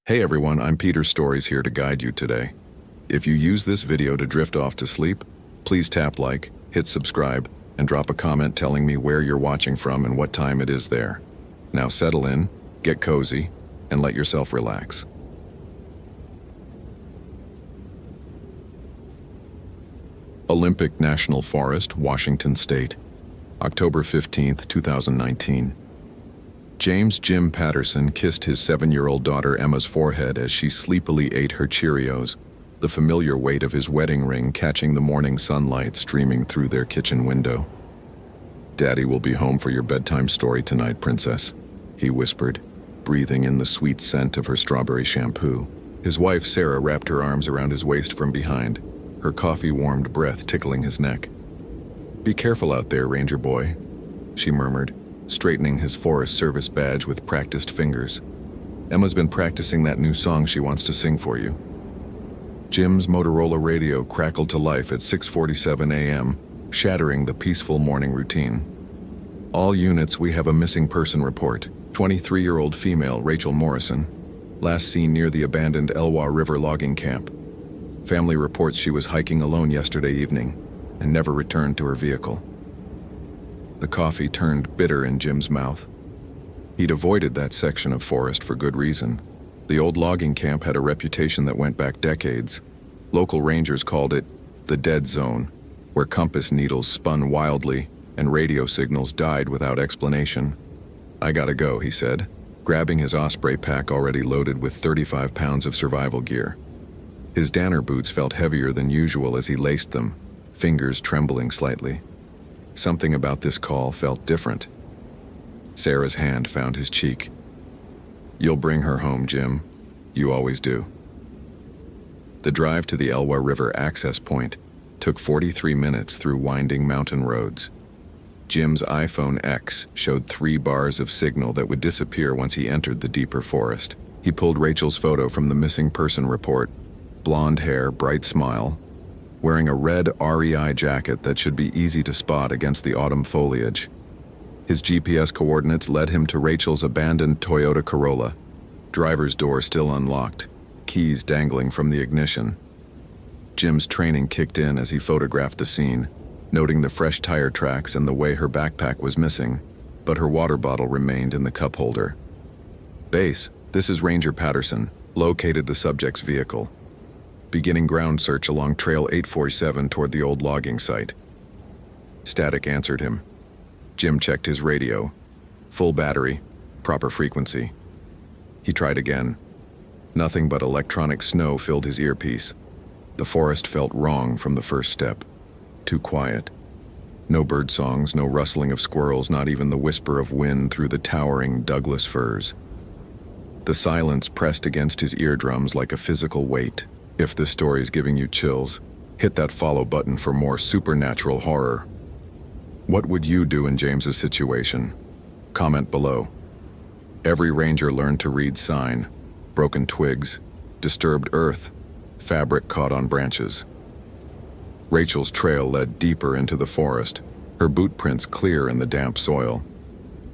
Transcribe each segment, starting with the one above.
Hey everyone, I'm Peter Stories here to guide you today. If you use this video to drift off to sleep, please tap like, hit subscribe, and drop a comment telling me where you're watching from and what time it is there. Now settle in, get cozy, and let yourself relax. Olympic National Forest, Washington State, October 15, 2019. James Jim Patterson kissed his 7-year-old daughter Emma's forehead as she sleepily ate her Cheerios, the familiar weight of his wedding ring catching the morning sunlight streaming through their kitchen window. "Daddy will be home for your bedtime story tonight, princess," he whispered, breathing in the sweet scent of her strawberry shampoo. His wife Sarah wrapped her arms around his waist from behind, her coffee-warmed breath tickling his neck. "Be careful out there, Ranger boy," she murmured, straightening his Forest Service badge with practiced fingers. "Emma's been practicing that new song she wants to sing for you." Jim's Motorola radio crackled to life at 6:47 a.m., shattering the peaceful morning routine. "All units, we have a missing person report. 23-year-old female Rachel Morrison, last seen near the abandoned Elwha River logging camp. Family reports she was hiking alone yesterday evening and never returned to her vehicle." The coffee turned bitter in Jim's mouth. He'd avoided that section of forest for good reason. The old logging camp had a reputation that went back decades. Local rangers called it the dead zone, where compass needles spun wildly and radio signals died without explanation. "I gotta go," he said, grabbing his Osprey pack already loaded with 35 pounds of survival gear. His Danner boots felt heavier than usual as he laced them, fingers trembling slightly. Something about this call felt different. Sarah's hand found his cheek. "You'll bring her home, Jim. You always do." The drive to the Elwha River access point took 43 minutes through winding mountain roads. Jim's iPhone X showed 3 bars of signal that would disappear once he entered the deeper forest. He pulled Rachel's photo from the missing person report. Blonde hair, bright smile, wearing a red REI jacket that should be easy to spot against the autumn foliage. His GPS coordinates led him to Rachel's abandoned Toyota Corolla, driver's door still unlocked, keys dangling from the ignition. Jim's training kicked in as he photographed the scene, noting the fresh tire tracks and the way her backpack was missing, but her water bottle remained in the cup holder. "Base, this is Ranger Patterson, located the subject's vehicle. Beginning ground search along Trail 847 toward the old logging site." Static answered him. Jim checked his radio. Full battery, proper frequency. He tried again. Nothing but electronic snow filled his earpiece. The forest felt wrong from the first step. Too quiet. No bird songs, no rustling of squirrels, not even the whisper of wind through the towering Douglas firs. The silence pressed against his eardrums like a physical weight. If this story's giving you chills, hit that follow button for more supernatural horror. What would you do in James's situation? Comment below. Every ranger learned to read sign: broken twigs, disturbed earth, fabric caught on branches. Rachel's trail led deeper into the forest, her boot prints clear in the damp soil.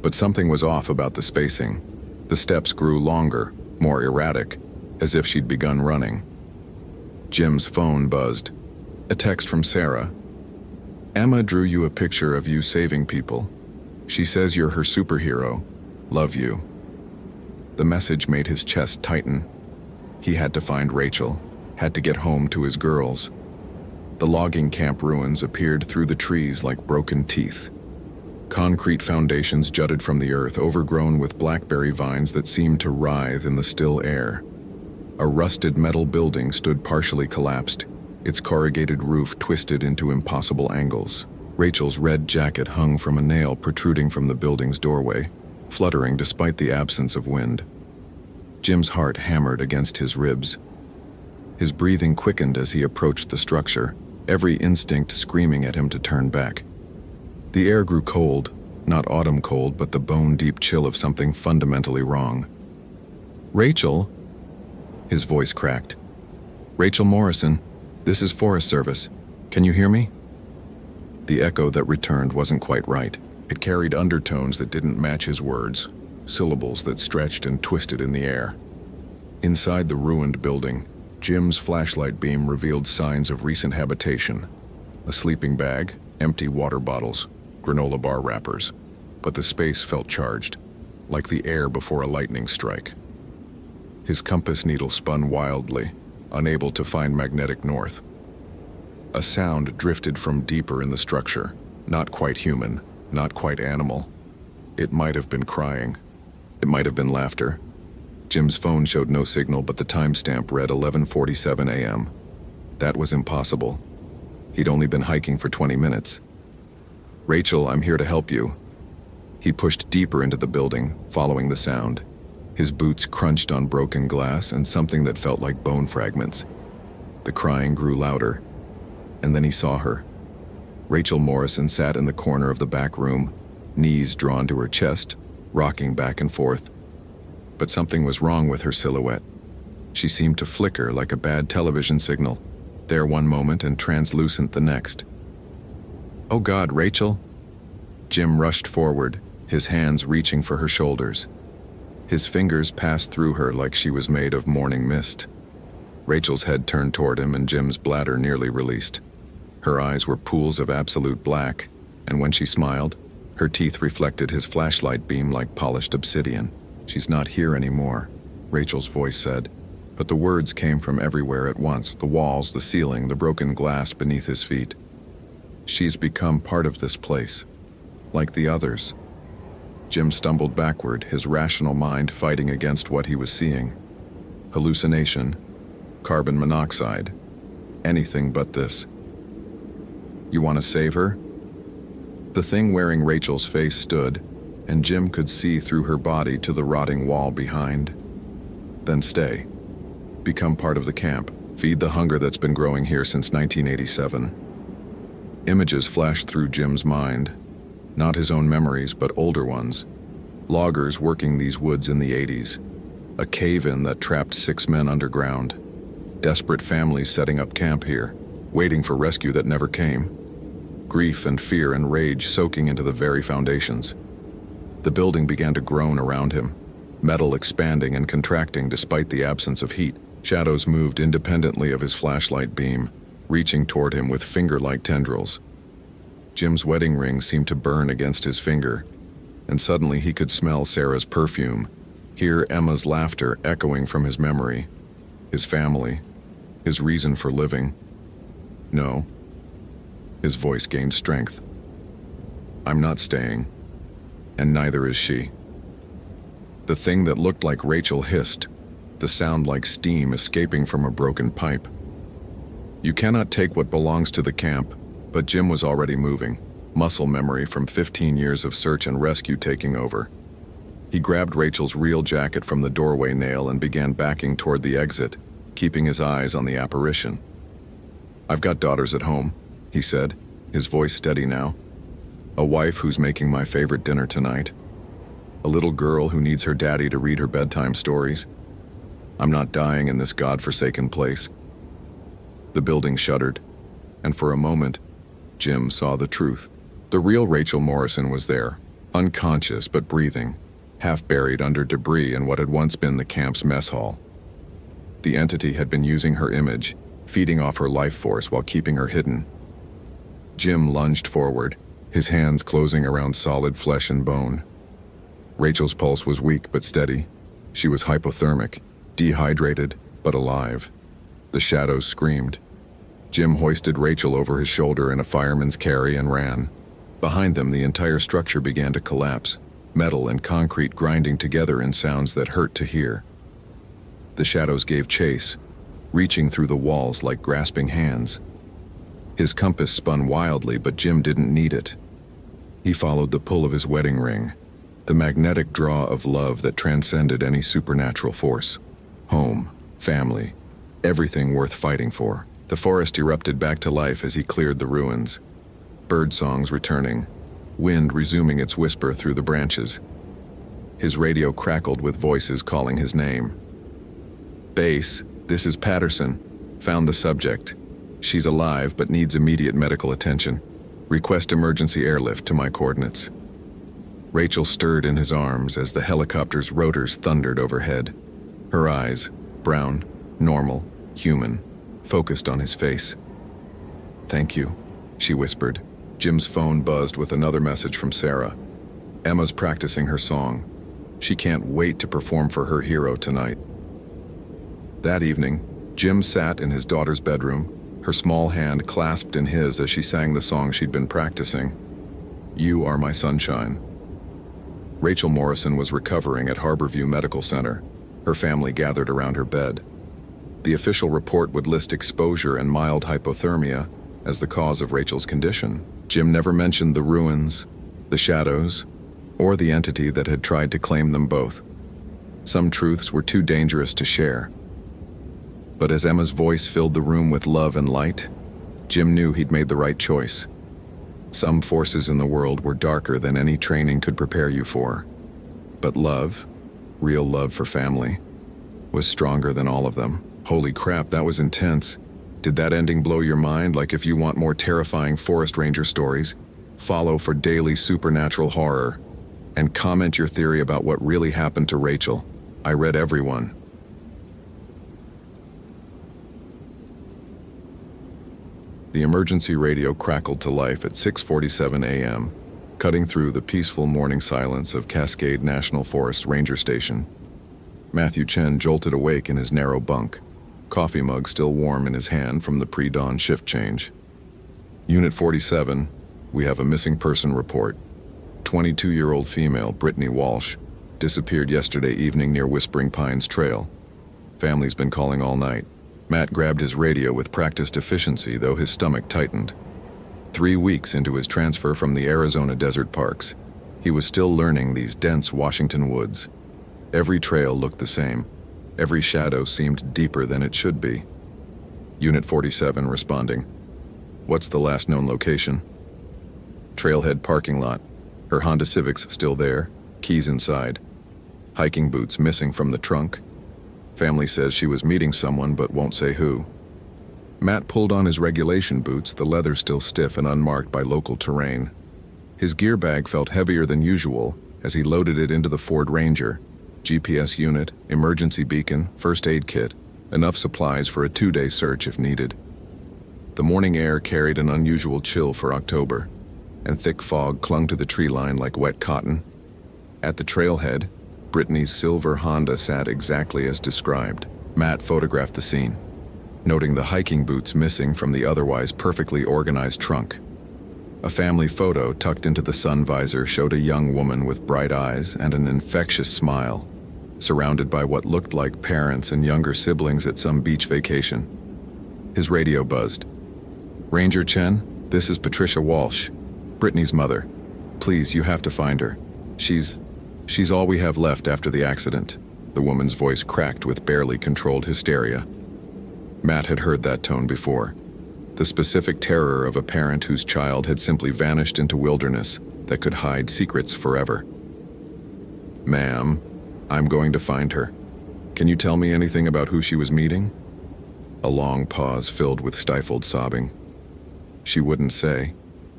But something was off about the spacing. The steps grew longer, more erratic, as if she'd begun running. Jim's phone buzzed. A text from Sarah. "Emma drew you a picture of you saving people. She says you're her superhero. Love you." The message made his chest tighten. He had to find Rachel, had to get home to his girls. The logging camp ruins appeared through the trees like broken teeth. Concrete foundations jutted from the earth, overgrown with blackberry vines that seemed to writhe in the still air. A rusted metal building stood partially collapsed, its corrugated roof twisted into impossible angles. Rachel's red jacket hung from a nail protruding from the building's doorway, fluttering despite the absence of wind. Jim's heart hammered against his ribs. His breathing quickened as he approached the structure, every instinct screaming at him to turn back. The air grew cold, not autumn cold, but the bone-deep chill of something fundamentally wrong. "Rachel?" His voice cracked. "Rachel Morrison, this is Forest Service. Can you hear me?" The echo that returned wasn't quite right. It carried undertones that didn't match his words, syllables that stretched and twisted in the air. Inside the ruined building, Jim's flashlight beam revealed signs of recent habitation. A sleeping bag, empty water bottles, granola bar wrappers. But the space felt charged, like the air before a lightning strike. His compass needle spun wildly, unable to find magnetic north. A sound drifted from deeper in the structure, not quite human, not quite animal. It might have been crying. It might have been laughter. Jim's phone showed no signal, but the timestamp read 11:47 a.m. That was impossible. He'd only been hiking for 20 minutes. "Rachel, I'm here to help you." He pushed deeper into the building, following the sound. His boots crunched on broken glass and something that felt like bone fragments. The crying grew louder, and then he saw her. Rachel Morrison sat in the corner of the back room, knees drawn to her chest, rocking back and forth. But something was wrong with her silhouette. She seemed to flicker like a bad television signal, there one moment and translucent the next. "Oh God, Rachel!" Jim rushed forward, his hands reaching for her shoulders. His fingers passed through her like she was made of morning mist. Rachel's head turned toward him and Jim's bladder nearly released. Her eyes were pools of absolute black, and when she smiled, her teeth reflected his flashlight beam like polished obsidian. "She's not here anymore," Rachel's voice said, but the words came from everywhere at once, the walls, the ceiling, the broken glass beneath his feet. "She's become part of this place, like the others." Jim stumbled backward, his rational mind fighting against what he was seeing. Hallucination, carbon monoxide, anything but this. "You want to save her?" The thing wearing Rachel's face stood, and Jim could see through her body to the rotting wall behind. "Then stay. Become part of the camp. Feed the hunger that's been growing here since 1987. Images flashed through Jim's mind. Not his own memories, but older ones. Loggers working these woods in the 80s. A cave-in that trapped 6 men underground. Desperate families setting up camp here, waiting for rescue that never came. Grief and fear and rage soaking into the very foundations. The building began to groan around him, metal expanding and contracting despite the absence of heat. Shadows moved independently of his flashlight beam, reaching toward him with finger-like tendrils. Jim's wedding ring seemed to burn against his finger, and suddenly he could smell Sarah's perfume, hear Emma's laughter echoing from his memory, his family, his reason for living. "No." His voice gained strength. "I'm not staying, and neither is she." The thing that looked like Rachel hissed, the sound like steam escaping from a broken pipe. "You cannot take what belongs to the camp," but Jim was already moving, muscle memory from 15 years of search and rescue taking over. He grabbed Rachel's real jacket from the doorway nail and began backing toward the exit, keeping his eyes on the apparition. "I've got daughters at home," he said, his voice steady now. "A wife who's making my favorite dinner tonight. A little girl who needs her daddy to read her bedtime stories. I'm not dying in this God-forsaken place." The building shuddered, and for a moment, Jim saw the truth. The real Rachel Morrison was there, unconscious but breathing, half buried under debris in what had once been the camp's mess hall. The entity had been using her image, feeding off her life force while keeping her hidden. Jim lunged forward, his hands closing around solid flesh and bone. Rachel's pulse was weak but steady. She was hypothermic, dehydrated, but alive. The shadows screamed. Jim hoisted Rachel over his shoulder in a fireman's carry and ran. Behind them, the entire structure began to collapse, metal and concrete grinding together in sounds that hurt to hear. The shadows gave chase, reaching through the walls like grasping hands. His compass spun wildly, but Jim didn't need it. He followed the pull of his wedding ring, the magnetic draw of love that transcended any supernatural force. Home, family, everything worth fighting for. The forest erupted back to life as he cleared the ruins. Bird songs returning, wind resuming its whisper through the branches. His radio crackled with voices calling his name. "Base, this is Patterson. Found the subject. She's alive but needs immediate medical attention. Request emergency airlift to my coordinates." Rachel stirred in his arms as the helicopter's rotors thundered overhead. Her eyes, Brown, normal, human, focused on his face. "Thank you," she whispered. Jim's phone buzzed with another message from Sarah. "Emma's practicing her song. She can't wait to perform for her hero tonight." That evening, Jim sat in his daughter's bedroom, her small hand clasped in his as she sang the song she'd been practicing. "You Are My Sunshine." Rachel Morrison was recovering at Harborview Medical Center. Her family gathered around her bed. The official report would list exposure and mild hypothermia as the cause of Rachel's condition. Jim never mentioned the ruins, the shadows, or the entity that had tried to claim them both. Some truths were too dangerous to share. But as Emma's voice filled the room with love and light, Jim knew he'd made the right choice. Some forces in the world were darker than any training could prepare you for. But love, real love for family, was stronger than all of them. Holy crap, that was intense. Did that ending blow your mind? Like, if you want more terrifying forest ranger stories, follow for daily supernatural horror. And comment your theory about what really happened to Rachel. I read everyone. The emergency radio crackled to life at 6:47 a.m., cutting through the peaceful morning silence of Cascade National Forest Ranger Station. Matthew Chen jolted awake in his narrow bunk, coffee mug still warm in his hand from the pre-dawn shift change. Unit 47, we have a missing person report. 22-year-old female Brittany Walsh disappeared yesterday evening near Whispering Pines Trail. Family's been calling all night. Matt grabbed his radio with practiced efficiency, though his stomach tightened. 3 weeks into his transfer from the Arizona desert parks, he was still learning these dense Washington woods. Every trail looked the same. Every shadow seemed deeper than it should be. Unit 47 responding. What's the last known location? Trailhead parking lot. Her Honda Civic's still there, keys inside. Hiking boots missing from the trunk. Family says she was meeting someone but won't say who. Matt pulled on his regulation boots, the leather still stiff and unmarked by local terrain. His gear bag felt heavier than usual as he loaded it into the Ford Ranger. GPS unit, emergency beacon, first aid kit, enough supplies for a 2-day search if needed. The morning air carried an unusual chill for October, and thick fog clung to the tree line like wet cotton. At the trailhead, Brittany's silver Honda sat exactly as described. Matt photographed the scene, noting the hiking boots missing from the otherwise perfectly organized trunk. A family photo tucked into the sun visor showed a young woman with bright eyes and an infectious smile, surrounded by what looked like parents and younger siblings at some beach vacation. His radio buzzed. "Ranger Chen, this is Patricia Walsh, Brittany's mother. Please, you have to find her. She's all we have left after the accident." The woman's voice cracked with barely controlled hysteria. Matt had heard that tone before. The specific terror of a parent whose child had simply vanished into wilderness that could hide secrets forever. "Ma'am, I'm going to find her. Can you tell me anything about who she was meeting?" A long pause filled with stifled sobbing. She wouldn't say,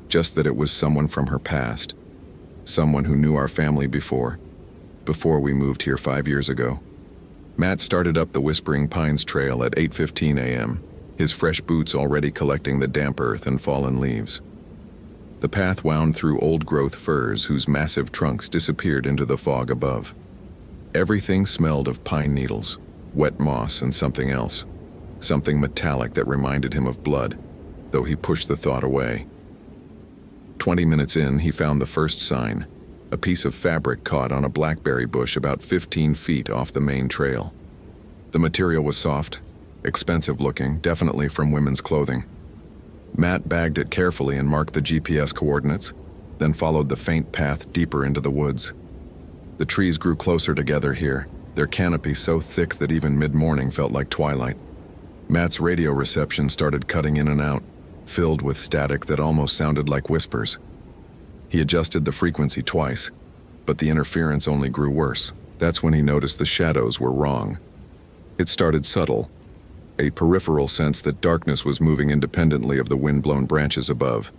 just that it was someone from her past. Someone who knew our family before we moved here 5 years ago. Matt started up the Whispering Pines Trail at 8:15 a.m., his fresh boots already collecting the damp earth and fallen leaves. The path wound through old-growth firs whose massive trunks disappeared into the fog above. Everything smelled of pine needles, wet moss, and something else. Something metallic that reminded him of blood, though he pushed the thought away. 20 minutes in, he found the first sign, a piece of fabric caught on a blackberry bush about 15 feet off the main trail. The material was soft, expensive looking, definitely from women's clothing. Matt bagged it carefully and marked the GPS coordinates, then followed the faint path deeper into the woods. The trees grew closer together here, their canopy so thick that even mid-morning felt like twilight. Matt's radio reception started cutting in and out, filled with static that almost sounded like whispers. He adjusted the frequency twice, but the interference only grew worse. That's when he noticed the shadows were wrong. It started subtle, a peripheral sense that darkness was moving independently of the wind-blown branches above.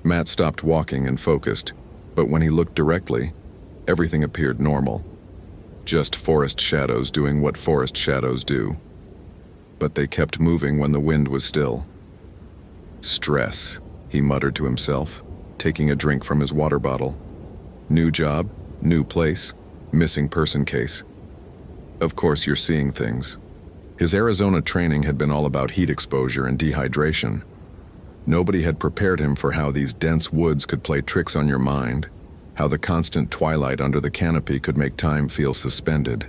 Matt stopped walking and focused, but when he looked directly, everything appeared normal. Just forest shadows doing what forest shadows do. But they kept moving when the wind was still. Stress, he muttered to himself, taking a drink from his water bottle. New job, new place, missing person case. Of course you're seeing things. His Arizona training had been all about heat exposure and dehydration. Nobody had prepared him for how these dense woods could play tricks on your mind, how the constant twilight under the canopy could make time feel suspended.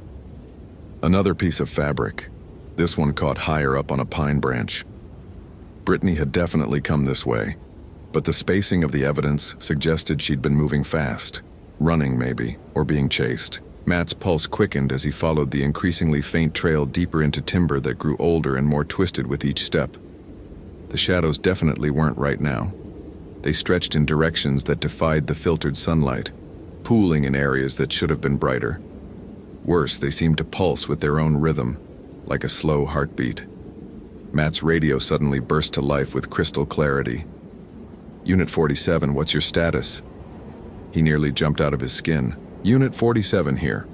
Another piece of fabric, this one caught higher up on a pine branch. Brittany had definitely come this way, but the spacing of the evidence suggested she'd been moving fast, running maybe, or being chased. Matt's pulse quickened as he followed the increasingly faint trail deeper into timber that grew older and more twisted with each step. The shadows definitely weren't right now. They stretched in directions that defied the filtered sunlight, pooling in areas that should have been brighter. Worse, they seemed to pulse with their own rhythm, like a slow heartbeat. Matt's radio suddenly burst to life with crystal clarity. "Unit 47, what's your status?" He nearly jumped out of his skin. "Unit 47 here.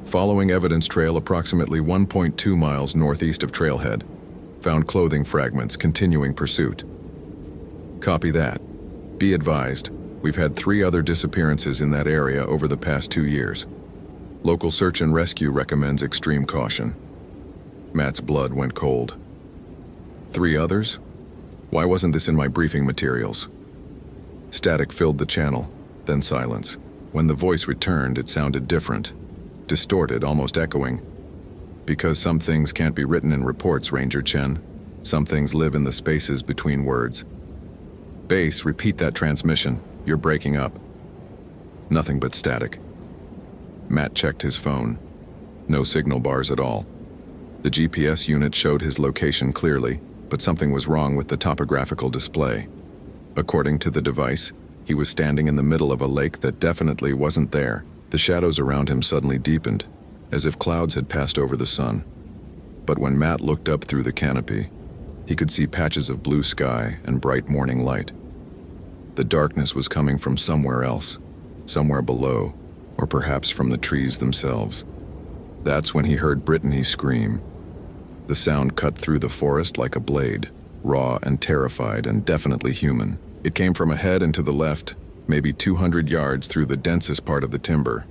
Following evidence trail approximately 1.2 miles northeast of trailhead. Found clothing fragments, continuing pursuit." "Copy that. Be advised, we've had 3 other disappearances in that area over the past 2 years. Local search and rescue recommends extreme caution." Matt's blood went cold. 3 others? Why wasn't this in my briefing materials? Static filled the channel, then silence. When the voice returned, it sounded different, distorted, almost echoing. "Because some things can't be written in reports, Ranger Chen. Some things live in the spaces between words." "Base, repeat that transmission. You're breaking up." Nothing but static. Matt checked his phone. No signal bars at all. The GPS unit showed his location clearly, but something was wrong with the topographical display. According to the device, he was standing in the middle of a lake that definitely wasn't there. The shadows around him suddenly deepened, as if clouds had passed over the sun. But when Matt looked up through the canopy, he could see patches of blue sky and bright morning light. The darkness was coming from somewhere else, somewhere below, or perhaps from the trees themselves. That's when he heard Brittany scream. The sound cut through the forest like a blade, raw and terrified and definitely human. It came from ahead and to the left, maybe 200 yards through the densest part of the timber.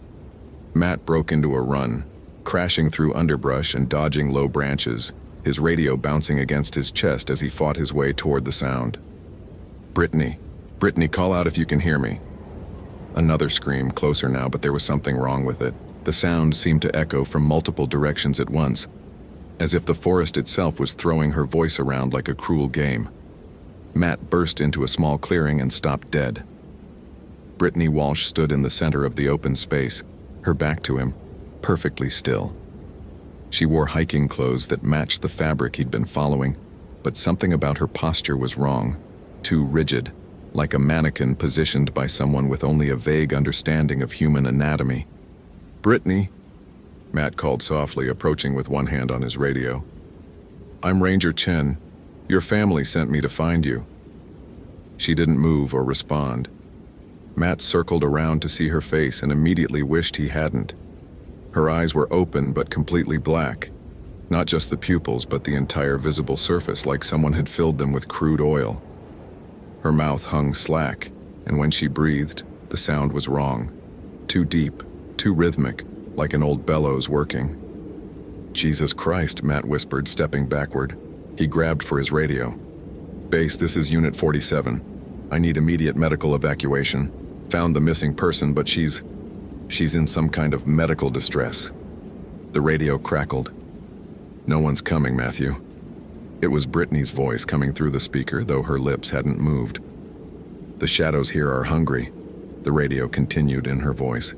Matt broke into a run, crashing through underbrush and dodging low branches, his radio bouncing against his chest as he fought his way toward the sound. "Brittany, Brittany, call out if you can hear me." Another scream, closer now, but there was something wrong with it. The sound seemed to echo from multiple directions at once, as if the forest itself was throwing her voice around like a cruel game. Matt burst into a small clearing and stopped dead. Brittany Walsh stood in the center of the open space, her back to him, perfectly still. She wore hiking clothes that matched the fabric he'd been following, but something about her posture was wrong, too rigid, like a mannequin positioned by someone with only a vague understanding of human anatomy. "Brittany," Matt called softly, approaching with one hand on his radio. "I'm Ranger Chen. Your family sent me to find you." She didn't move or respond. Matt circled around to see her face and immediately wished he hadn't. Her eyes were open but completely black. Not just the pupils, but the entire visible surface, like someone had filled them with crude oil. Her mouth hung slack, and when she breathed, the sound was wrong. Too deep, too rhythmic, like an old bellows working. "Jesus Christ," Matt whispered, stepping backward. He grabbed for his radio. "Base, this is Unit 47. I need immediate medical evacuation. Found the missing person, but she's in some kind of medical distress." The radio crackled. "No one's coming, Matthew." It was Brittany's voice coming through the speaker, though her lips hadn't moved. "The shadows here are hungry," the radio continued in her voice.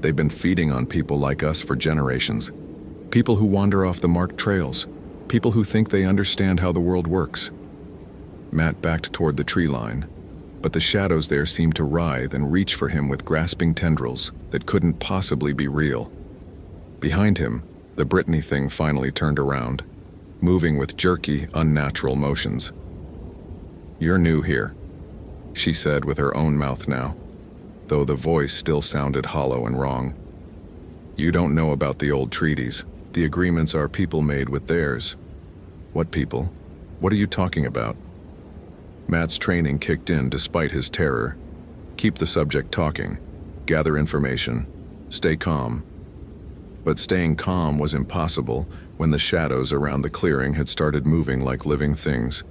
"They've been feeding on people like us for generations. People who wander off the marked trails. People who think they understand how the world works." Matt backed toward the tree line, but the shadows there seemed to writhe and reach for him with grasping tendrils that couldn't possibly be real. Behind him, the Brittany thing finally turned around, moving with jerky, unnatural motions. "You're new here," she said with her own mouth now, though the voice still sounded hollow and wrong. You don't know about the old treaties. The agreements our people made with theirs. What people? What are you talking about? Matt's training kicked in despite his terror. Keep the subject talking. Gather information. Stay calm. But staying calm was impossible when the shadows around the clearing had started moving like living things,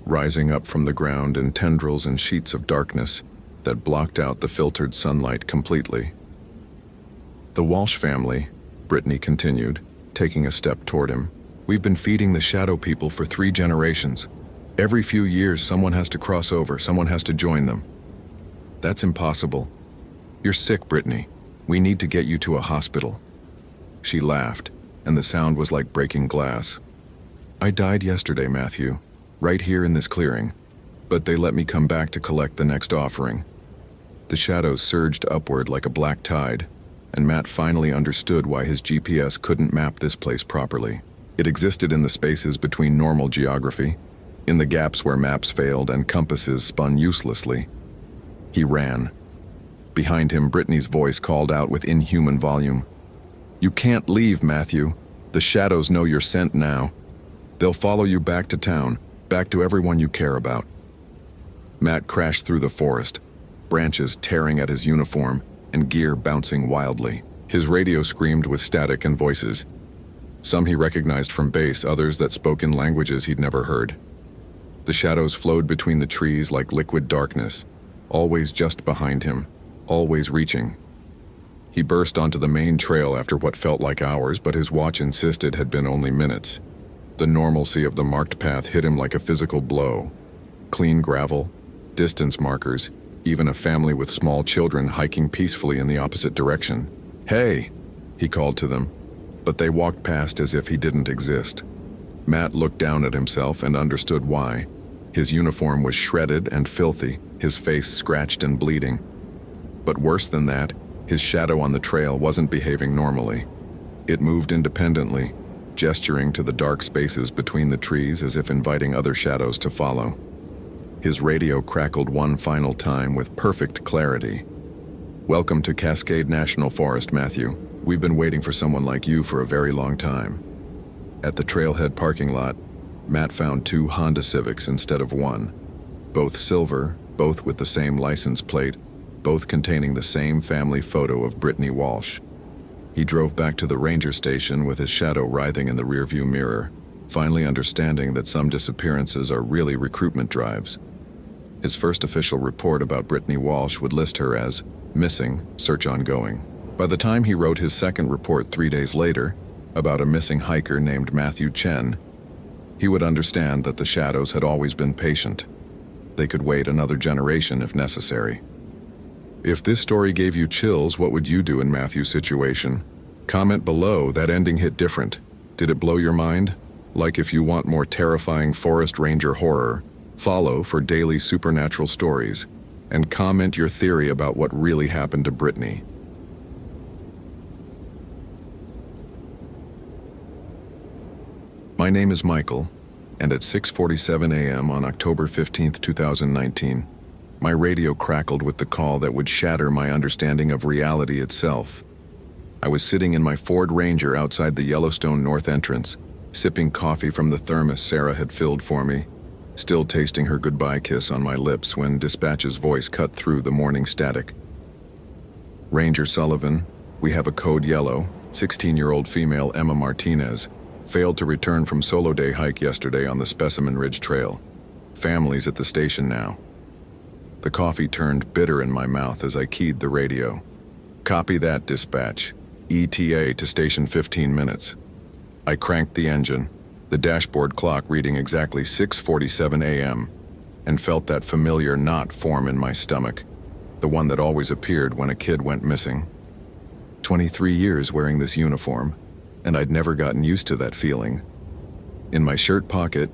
rising up from the ground in tendrils and sheets of darkness that blocked out the filtered sunlight completely. The Walsh family, Brittany continued, taking a step toward him. We've been feeding the shadow people for 3 generations. Every few years, someone has to cross over, someone has to join them. That's impossible. You're sick, Brittany. We need to get you to a hospital. She laughed, and the sound was like breaking glass. I died yesterday, Matthew, right here in this clearing, but they let me come back to collect the next offering. The shadows surged upward like a black tide, and Matt finally understood why his GPS couldn't map this place properly. It existed in the spaces between normal geography, in the gaps where maps failed and compasses spun uselessly. He ran. Behind him, Brittany's voice called out with inhuman volume. You can't leave, Matthew. The shadows know you're sent now. They'll follow you back to town, back to everyone you care about. Matt crashed through the forest, branches tearing at his uniform and gear bouncing wildly. His radio screamed with static and voices. Some he recognized from base, others that spoke in languages he'd never heard. The shadows flowed between the trees like liquid darkness, always just behind him, always reaching. He burst onto the main trail after what felt like hours, but his watch insisted had been only minutes. The normalcy of the marked path hit him like a physical blow. Clean gravel, distance markers, even a family with small children hiking peacefully in the opposite direction. Hey, he called to them, but they walked past as if he didn't exist. Matt looked down at himself and understood why. His uniform was shredded and filthy, his face scratched and bleeding. But worse than that, his shadow on the trail wasn't behaving normally. It moved independently, gesturing to the dark spaces between the trees as if inviting other shadows to follow. His radio crackled one final time with perfect clarity. Welcome to Cascade National Forest, Matthew. We've been waiting for someone like you for a very long time. At the trailhead parking lot, Matt found 2 Honda Civics instead of 1. Both silver, both with the same license plate, both containing the same family photo of Brittany Walsh. He drove back to the ranger station with his shadow writhing in the rearview mirror, finally understanding that some disappearances are really recruitment drives. His first official report about Brittany Walsh would list her as missing, search ongoing. By the time he wrote his second report 3 days later, about a missing hiker named Matthew Chen, he would understand that the shadows had always been patient. They could wait another generation if necessary. If this story gave you chills, what would you do in Matthew's situation? Comment below. That ending hit different. Did it blow your mind? Like if you want more terrifying forest ranger horror, follow for daily supernatural stories, and comment your theory about what really happened to Brittany. My name is Michael, and at 6:47 a.m. on October 15th, 2019, my radio crackled with the call that would shatter my understanding of reality itself. I was sitting in my Ford Ranger outside the Yellowstone North entrance, sipping coffee from the thermos Sarah had filled for me, still tasting her goodbye kiss on my lips when dispatch's voice cut through the morning static. Ranger Sullivan, we have a code yellow, 16-year-old female Emma Martinez, failed to return from solo day hike yesterday on the Specimen Ridge Trail. Family's at the station now. The coffee turned bitter in my mouth as I keyed the radio. Copy that, dispatch. ETA to station 15 minutes. I cranked the engine, the dashboard clock reading exactly 6:47 a.m., and felt that familiar knot form in my stomach, the one that always appeared when a kid went missing. 23 years wearing this uniform, and I'd never gotten used to that feeling. In my shirt pocket,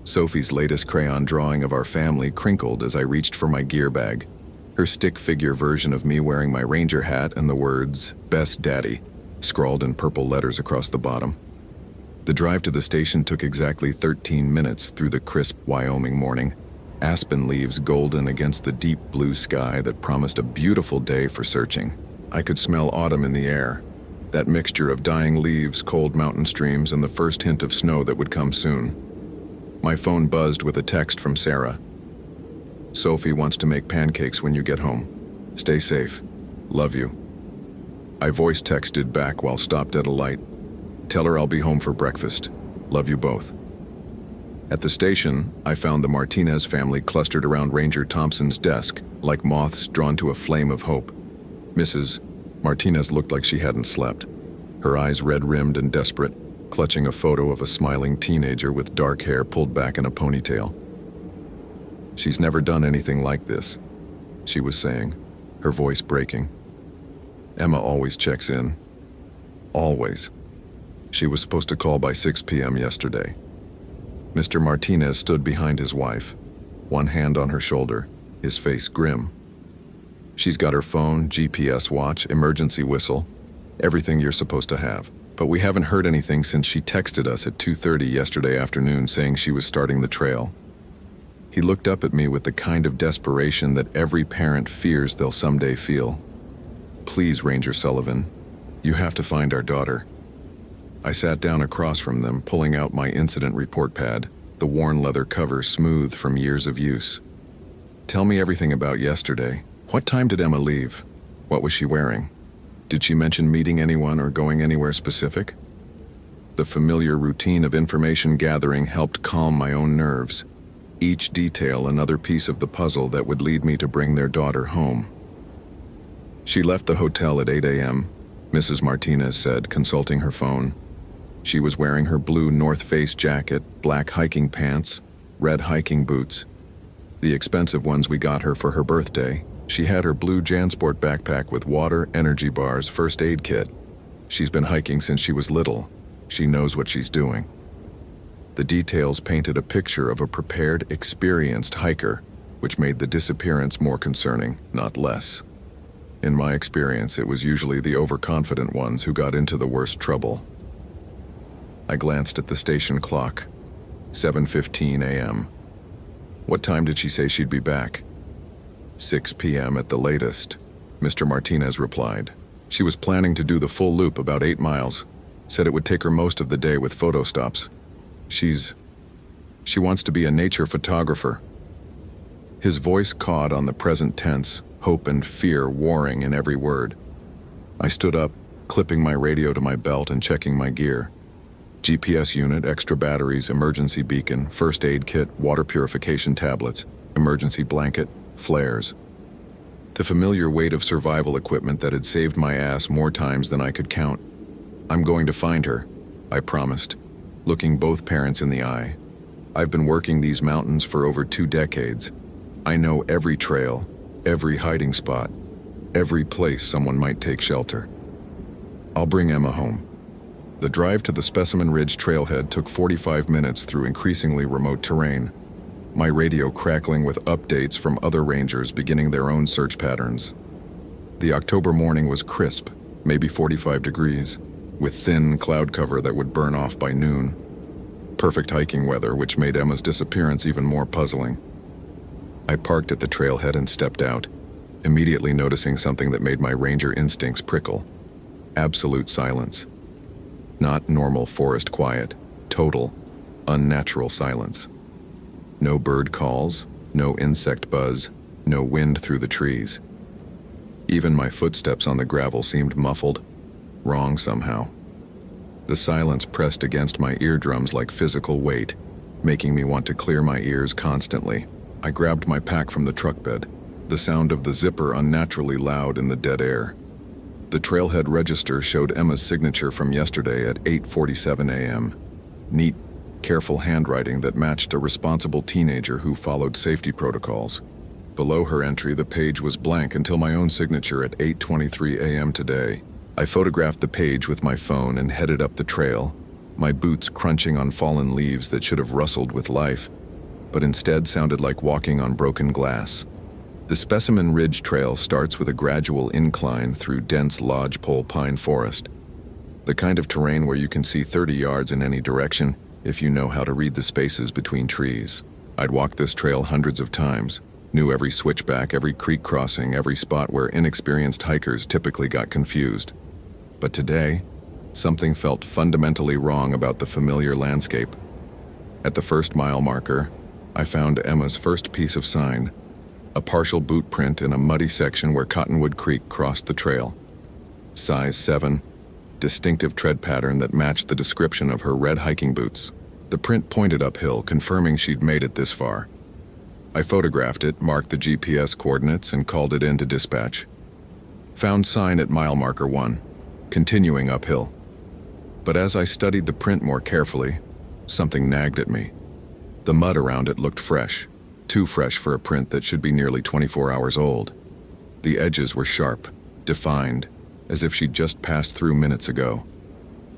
Sophie's latest crayon drawing of our family crinkled as I reached for my gear bag, her stick figure version of me wearing my ranger hat and the words, "Best Daddy," scrawled in purple letters across the bottom. The drive to the station took exactly 13 minutes through the crisp Wyoming morning, aspen leaves golden against the deep blue sky that promised a beautiful day for searching. I could smell autumn in the air, That mixture of dying leaves, cold mountain streams, and the first hint of snow that would come soon. My phone buzzed with a text from Sarah. "Sophie wants to make pancakes when you get home. Stay safe. Love you." I voice texted back while stopped at a light. "Tell her I'll be home for breakfast. Love you both." At the station, I found the Martinez family clustered around Ranger Thompson's desk, like moths drawn to a flame of hope. Mrs. Martinez looked like she hadn't slept, her eyes red-rimmed and desperate, clutching a photo of a smiling teenager with dark hair pulled back in a ponytail. "She's never done anything like this," she was saying, her voice breaking. "Emma always checks in. Always. She was supposed to call by 6 p.m. yesterday." Mr. Martinez stood behind his wife, one hand on her shoulder, his face grim. "She's got her phone, GPS watch, emergency whistle, everything you're supposed to have. But we haven't heard anything since she texted us at 2:30 yesterday afternoon saying she was starting the trail." He looked up at me with the kind of desperation that every parent fears they'll someday feel. "Please, Ranger Sullivan, you have to find our daughter." I sat down across from them, pulling out my incident report pad, the worn leather cover smooth from years of use. "Tell me everything about yesterday. What time did Emma leave? What was she wearing? Did she mention meeting anyone or going anywhere specific?" The familiar routine of information gathering helped calm my own nerves. Each detail another piece of the puzzle that would lead me to bring their daughter home. "She left the hotel at 8 a.m., Mrs. Martinez said, consulting her phone. She was wearing her blue North Face jacket, black hiking pants, red hiking boots. The expensive ones we got her for her birthday. She had her blue JanSport backpack with water, energy bars, first aid kit. She's been hiking since she was little. She knows what she's doing." The details painted a picture of a prepared, experienced hiker, which made the disappearance more concerning, not less. In my experience, it was usually the overconfident ones who got into the worst trouble. I glanced at the station clock. 7:15 a.m. "What time did she say she'd be back?" 6 p.m. at the latest, Mr. Martinez replied. "She was planning to do the full loop, about 8 miles. Said it would take her most of the day with photo stops. She wants to be a nature photographer." His voice cawed on the present tense, hope and fear warring in every word. I stood up, clipping my radio to my belt and checking my gear. GPS unit, extra batteries, emergency beacon, first aid kit, water purification tablets, emergency blanket, flares. The familiar weight of survival equipment that had saved my ass more times than I could count. "I'm going to find her," I promised, looking both parents in the eye. "I've been working these mountains for over 2 decades. I know every trail, every hiding spot, every place someone might take shelter. I'll bring Emma home." The drive to the Specimen Ridge trailhead took 45 minutes through increasingly remote terrain, my radio crackling with updates from other rangers beginning their own search patterns. The October morning was crisp, maybe 45 degrees, with thin cloud cover that would burn off by noon. Perfect hiking weather, which made Emma's disappearance even more puzzling. I parked at the trailhead and stepped out, immediately noticing something that made my ranger instincts prickle. Absolute silence. Not normal forest quiet, total, unnatural silence. No bird calls, no insect buzz, no wind through the trees. Even my footsteps on the gravel seemed muffled, wrong somehow. The silence pressed against my eardrums like physical weight, making me want to clear my ears constantly. I grabbed my pack from the truck bed, the sound of the zipper unnaturally loud in the dead air. The trailhead register showed Emma's signature from yesterday at 8:47 a.m. Neat, careful handwriting that matched a responsible teenager who followed safety protocols. Below her entry, the page was blank until my own signature at 8:23 a.m. today. I photographed the page with my phone and headed up the trail, my boots crunching on fallen leaves that should have rustled with life, but instead sounded like walking on broken glass. The Specimen Ridge Trail starts with a gradual incline through dense lodgepole pine forest, the kind of terrain where you can see 30 yards in any direction if you know how to read the spaces between trees. I'd walked this trail hundreds of times, knew every switchback, every creek crossing, every spot where inexperienced hikers typically got confused. But today, something felt fundamentally wrong about the familiar landscape. At the first mile marker, I found Emma's first piece of sign, a partial boot print in a muddy section where Cottonwood Creek crossed the trail. Size 7, distinctive tread pattern that matched the description of her red hiking boots. The print pointed uphill, confirming she'd made it this far. I photographed it, marked the GPS coordinates, and called it in to dispatch. Found sign at mile marker 1, continuing uphill. But as I studied the print more carefully, something nagged at me. The mud around it looked fresh, too fresh for a print that should be nearly 24 hours old. The edges were sharp, defined, as if she'd just passed through minutes ago.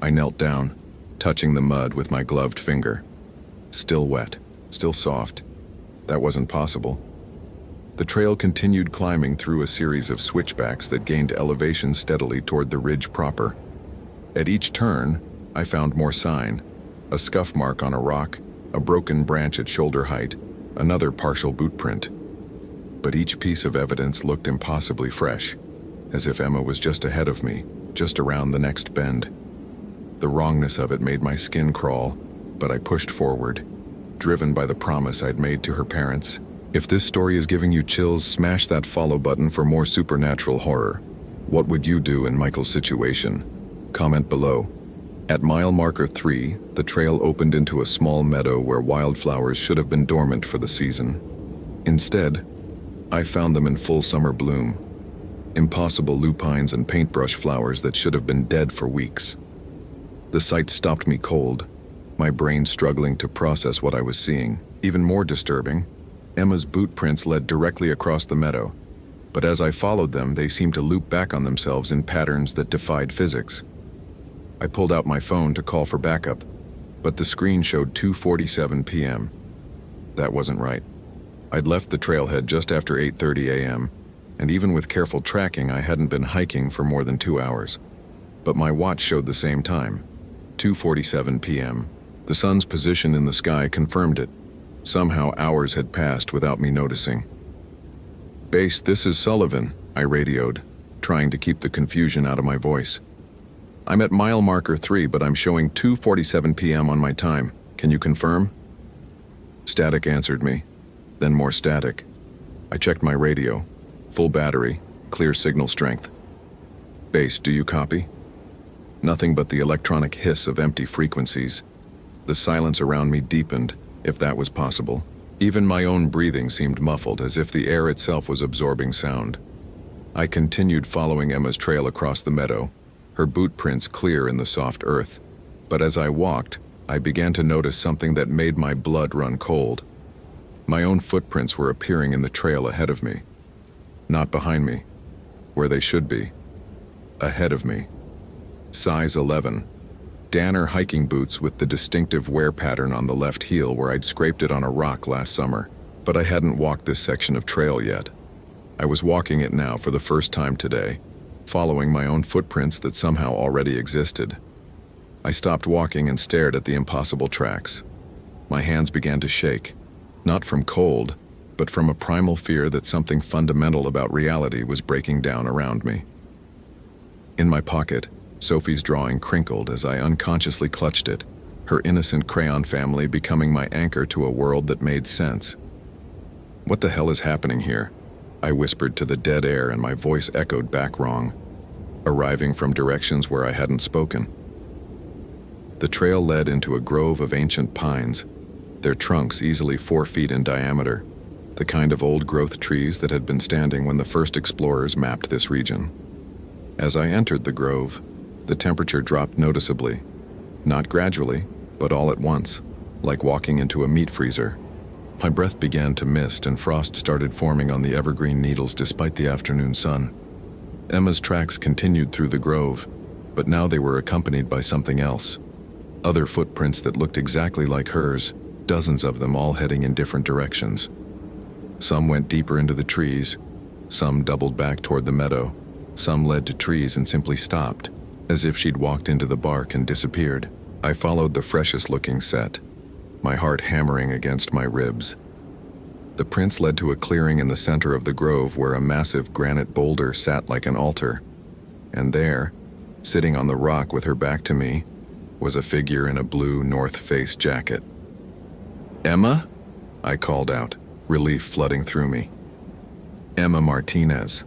I knelt down, touching the mud with my gloved finger. Still wet, still soft. That wasn't possible. The trail continued climbing through a series of switchbacks that gained elevation steadily toward the ridge proper. At each turn, I found more sign, a scuff mark on a rock, a broken branch at shoulder height, another partial boot print. But each piece of evidence looked impossibly fresh, as if Emma was just ahead of me, just around the next bend. The wrongness of it made my skin crawl, but I pushed forward, driven by the promise I'd made to her parents. If this story is giving you chills, smash that follow button for more supernatural horror. What would you do in Michael's situation? Comment below. At mile marker 3, the trail opened into a small meadow where wildflowers should have been dormant for the season. Instead, I found them in full summer bloom. Impossible lupines and paintbrush flowers that should have been dead for weeks. The sight stopped me cold, my brain struggling to process what I was seeing. Even more disturbing, Emma's boot prints led directly across the meadow, but as I followed them, they seemed to loop back on themselves in patterns that defied physics. I pulled out my phone to call for backup, but the screen showed 2:47 p.m. That wasn't right. I'd left the trailhead just after 8:30 a.m., and even with careful tracking, I hadn't been hiking for more than 2 hours. But my watch showed the same time, 2:47 p.m. The sun's position in the sky confirmed it. Somehow hours had passed without me noticing. "Base, this is Sullivan," I radioed, trying to keep the confusion out of my voice. "I'm at mile marker 3, but I'm showing 2:47 p.m. on my time. Can you confirm?" Static answered me, then more static. I checked my radio. Full battery, clear signal strength. "Base, do you copy?" Nothing but the electronic hiss of empty frequencies. The silence around me deepened, if that was possible. Even my own breathing seemed muffled, as if the air itself was absorbing sound. I continued following Emma's trail across the meadow, her boot prints clear in the soft earth. But as I walked, I began to notice something that made my blood run cold. My own footprints were appearing in the trail ahead of me. Not behind me, where they should be. Ahead of me. Size 11. Danner hiking boots with the distinctive wear pattern on the left heel where I'd scraped it on a rock last summer. But I hadn't walked this section of trail yet. I was walking it now for the first time today, following my own footprints that somehow already existed. I stopped walking and stared at the impossible tracks. My hands began to shake, not from cold, but from a primal fear that something fundamental about reality was breaking down around me. In my pocket, Sophie's drawing crinkled as I unconsciously clutched it, her innocent crayon family becoming my anchor to a world that made sense. "What the hell is happening here?" I whispered to the dead air, and my voice echoed back wrong, arriving from directions where I hadn't spoken. The trail led into a grove of ancient pines, their trunks easily 4 feet in diameter, the kind of old-growth trees that had been standing when the first explorers mapped this region. As I entered the grove, the temperature dropped noticeably, not gradually, but all at once, like walking into a meat freezer. My breath began to mist and frost started forming on the evergreen needles despite the afternoon sun. Emma's tracks continued through the grove, but now they were accompanied by something else. Other footprints that looked exactly like hers, dozens of them all heading in different directions. Some went deeper into the trees, some doubled back toward the meadow, some led to trees and simply stopped, as if she'd walked into the bark and disappeared. I followed the freshest-looking set, my heart hammering against my ribs. The prints led to a clearing in the center of the grove where a massive granite boulder sat like an altar. And there, Sitting on the rock with her back to me was a figure in a blue North Face jacket. "Emma?" I called out, relief flooding through me. "Emma Martinez."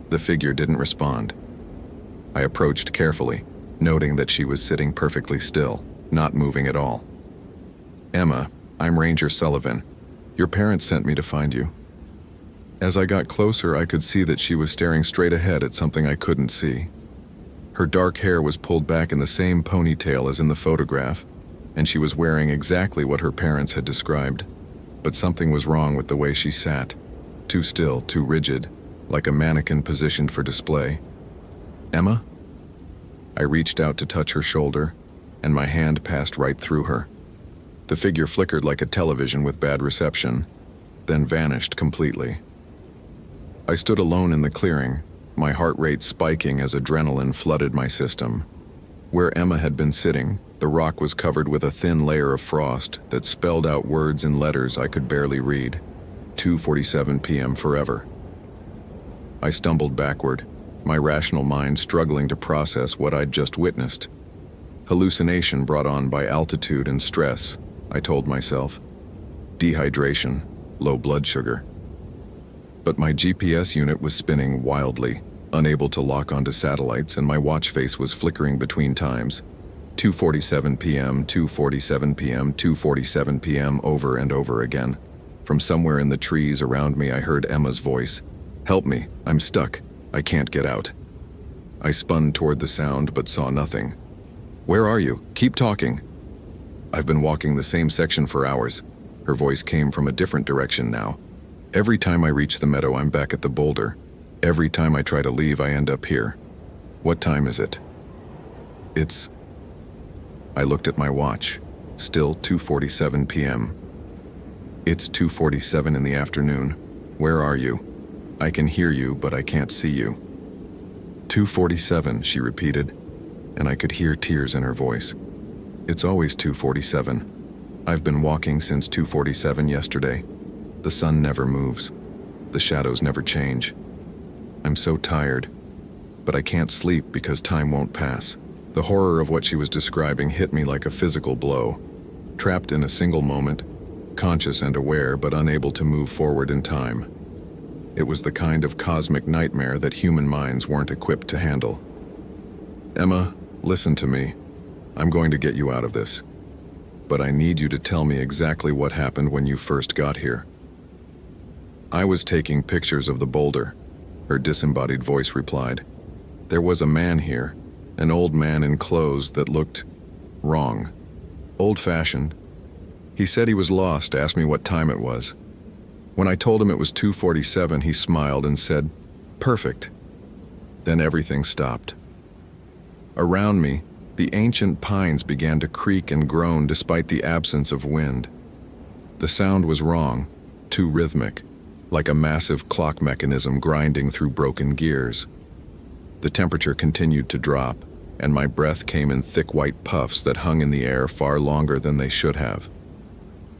The figure didn't respond. I approached carefully, noting that she was sitting perfectly still, not moving at all. "Emma, I'm Ranger Sullivan. Your parents sent me to find you." As I got closer, I could see that she was staring straight ahead at something I couldn't see. Her dark hair was pulled back in the same ponytail as in the photograph, and she was wearing exactly what her parents had described. But something was wrong with the way she sat. Too still, too rigid, like a mannequin positioned for display. "Emma?" I reached out to touch her shoulder, and my hand passed right through her. The figure flickered like a television with bad reception, then vanished completely. I stood alone in the clearing, my heart rate spiking as adrenaline flooded my system. Where Emma had been sitting, the rock was covered with a thin layer of frost that spelled out words in letters I could barely read. 2:47 p.m. forever. I stumbled backward, my rational mind struggling to process what I'd just witnessed. Hallucination brought on by altitude and stress, I told myself. Dehydration, low blood sugar. But my GPS unit was spinning wildly, unable to lock onto satellites, and my watch face was flickering between times. 2:47 p.m., 2:47 p.m., 2:47 p.m. over and over again. From somewhere in the trees around me I heard Emma's voice. "Help me, I'm stuck. I can't get out." I spun toward the sound but saw nothing. "Where are you? Keep talking." "I've been walking the same section for hours." Her voice came from a different direction now. "Every time I reach the meadow, I'm back at the boulder. Every time I try to leave, I end up here. What time is it?" "It's..." I looked at my watch. Still 2:47 p.m. "It's 2:47 in the afternoon. Where are you? I can hear you, but I can't see you." 2:47, she repeated, and I could hear tears in her voice. "It's always 2:47. I've been walking since 2:47 yesterday. The sun never moves. The shadows never change. I'm so tired, but I can't sleep because time won't pass." The horror of what she was describing hit me like a physical blow. Trapped in a single moment, conscious and aware but unable to move forward in time. It was the kind of cosmic nightmare that human minds weren't equipped to handle. "Emma, listen to me. I'm going to get you out of this. But I need you to tell me exactly what happened when you first got here." "I was taking pictures of the boulder," her disembodied voice replied. "There was a man here, an old man in clothes that looked wrong, old-fashioned. He said he was lost, asked me what time it was. When I told him it was 2:47, he smiled and said, 'Perfect.' Then everything stopped. Around me, the ancient pines began to creak and groan despite the absence of wind. The sound was wrong, too rhythmic, like a massive clock mechanism grinding through broken gears. The temperature continued to drop, and my breath came in thick white puffs that hung in the air far longer than they should have.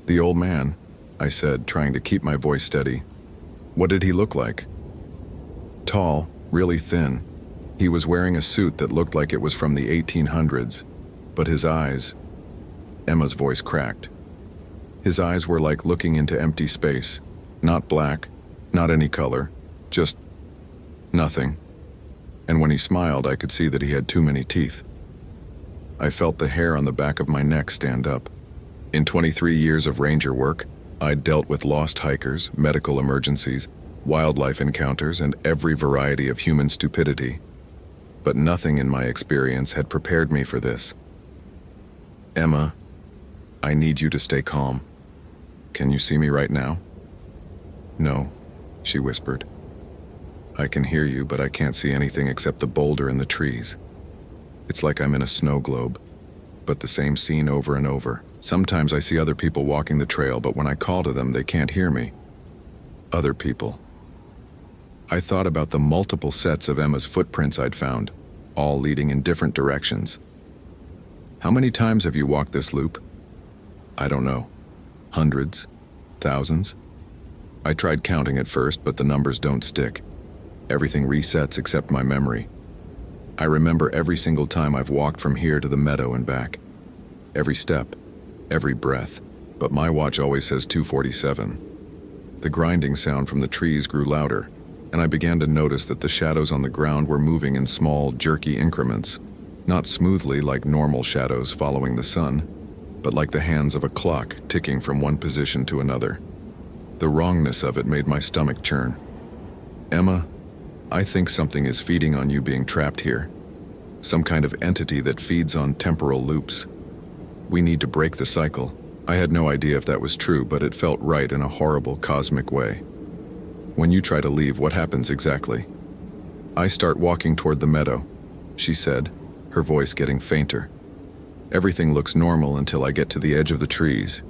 "The old man," I said, trying to keep my voice steady. "What did he look like?" "Tall, really thin. He was wearing a suit that looked like it was from the 1800s, but his eyes..." Emma's voice cracked. "His eyes were like looking into empty space. Not black, not any color, just nothing. And when he smiled, I could see that he had too many teeth." I felt the hair on the back of my neck stand up. In 23 years of ranger work, I'd dealt with lost hikers, medical emergencies, wildlife encounters, and every variety of human stupidity. But nothing in my experience had prepared me for this. "Emma, I need you to stay calm. Can you see me right now?" "No," she whispered. "I can hear you, but I can't see anything except the boulder and the trees. It's like I'm in a snow globe, but the same scene over and over. Sometimes I see other people walking the trail, but when I call to them, they can't hear me." Other people. I thought about the multiple sets of Emma's footprints I'd found, all leading in different directions. "How many times have you walked this loop?" "I don't know. Hundreds? Thousands?" I tried counting at first, but the numbers don't stick. Everything resets except my memory. I remember every single time I've walked from here to the meadow and back. Every step, every breath, but my watch always says 2:47. The grinding sound from the trees grew louder, and I began to notice that the shadows on the ground were moving in small, jerky increments, not smoothly like normal shadows following the sun, but like the hands of a clock ticking from one position to another. The wrongness of it made my stomach churn. Emma, I think something is feeding on you being trapped here. Some kind of entity that feeds on temporal loops. We need to break the cycle. I had no idea if that was true, but it felt right in a horrible cosmic way. When you try to leave, what happens exactly? I start walking toward the meadow, she said, her voice getting fainter. Everything looks normal until I get to the edge of the trees.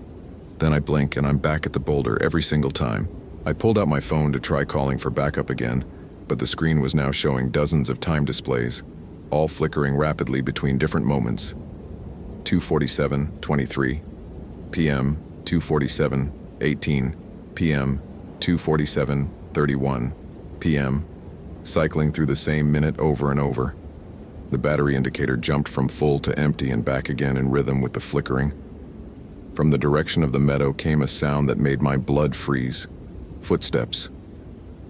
Then I blink and I'm back at the boulder every single time. I pulled out my phone to try calling for backup again, but the screen was now showing dozens of time displays, all flickering rapidly between different moments. 2:47:23 p.m., 2:47:18 p.m., 2:47:31 p.m., cycling through the same minute over and over. The battery indicator jumped from full to empty and back again in rhythm with the flickering. From the direction of the meadow came a sound that made my blood freeze. Footsteps.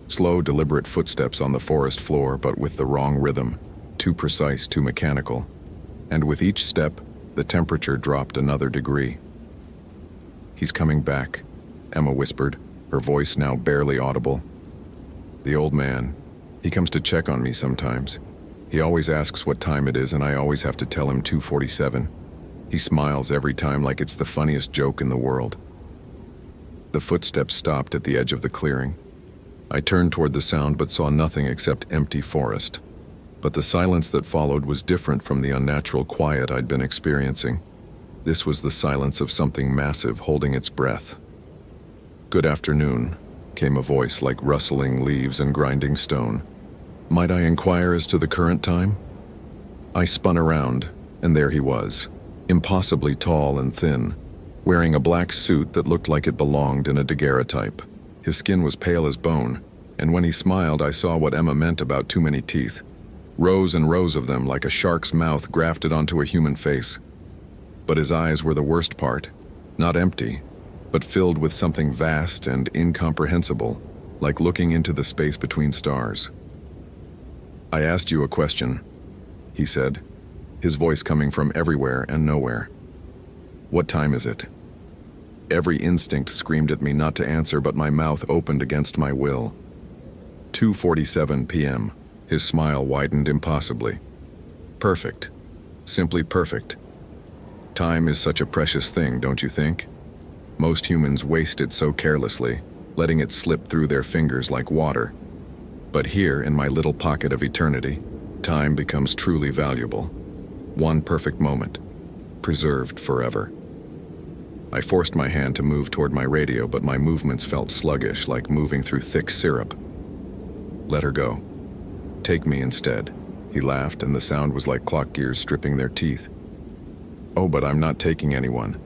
Slow, deliberate footsteps on the forest floor, but with the wrong rhythm. Too precise, too mechanical. And with each step, the temperature dropped another degree. "He's coming back," Emma whispered, her voice now barely audible. "The old man, he comes to check on me sometimes. He always asks what time it is, and I always have to tell him 2:47. He smiles every time like it's the funniest joke in the world." The footsteps stopped at the edge of the clearing. I turned toward the sound but saw nothing except empty forest. But the silence that followed was different from the unnatural quiet I'd been experiencing. This was the silence of something massive holding its breath. "Good afternoon," came a voice like rustling leaves and grinding stone. "Might I inquire as to the current time?" I spun around, and there he was, impossibly tall and thin, wearing a black suit that looked like it belonged in a daguerreotype. His skin was pale as bone, and when he smiled I saw what Emma meant about too many teeth. Rows and rows of them, like a shark's mouth grafted onto a human face. But his eyes were the worst part, not empty, but filled with something vast and incomprehensible, like looking into the space between stars. "I asked you a question," he said, his voice coming from everywhere and nowhere. "What time is it?" Every instinct screamed at me not to answer, but my mouth opened against my will. 2:47 p.m. His smile widened impossibly. "Perfect. Simply perfect. Time is such a precious thing, don't you think? Most humans waste it so carelessly, letting it slip through their fingers like water. But here, in my little pocket of eternity, time becomes truly valuable. One perfect moment, preserved forever." I forced my hand to move toward my radio, but my movements felt sluggish, like moving through thick syrup. "Let her go. Take me instead," he laughed, and the sound was like clock gears stripping their teeth. "Oh, but I'm not taking anyone.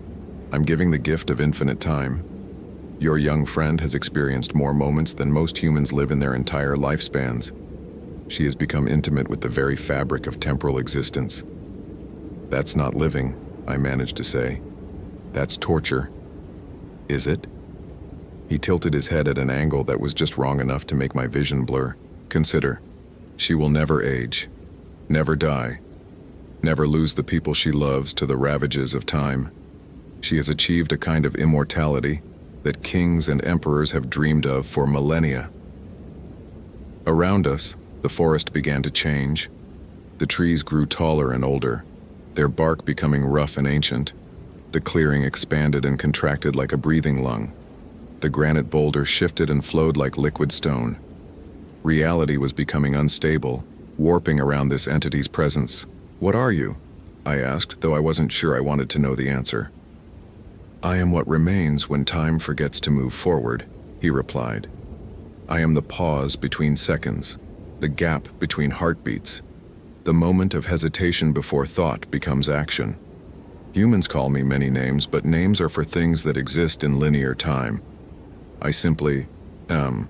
I'm giving the gift of infinite time. Your young friend has experienced more moments than most humans live in their entire lifespans. She has become intimate with the very fabric of temporal existence." "That's not living," I managed to say. "That's torture." "Is it?" He tilted his head at an angle that was just wrong enough to make my vision blur. "Consider, she will never age, never die, never lose the people she loves to the ravages of time. She has achieved a kind of immortality that kings and emperors have dreamed of for millennia." Around us, the forest began to change. The trees grew taller and older, their bark becoming rough and ancient. The clearing expanded and contracted like a breathing lung. The granite boulder shifted and flowed like liquid stone. Reality was becoming unstable, warping around this entity's presence. "What are you?" I asked, though I wasn't sure I wanted to know the answer. "I am what remains when time forgets to move forward," he replied. "I am the pause between seconds, the gap between heartbeats, the moment of hesitation before thought becomes action. Humans call me many names, but names are for things that exist in linear time. I simply am."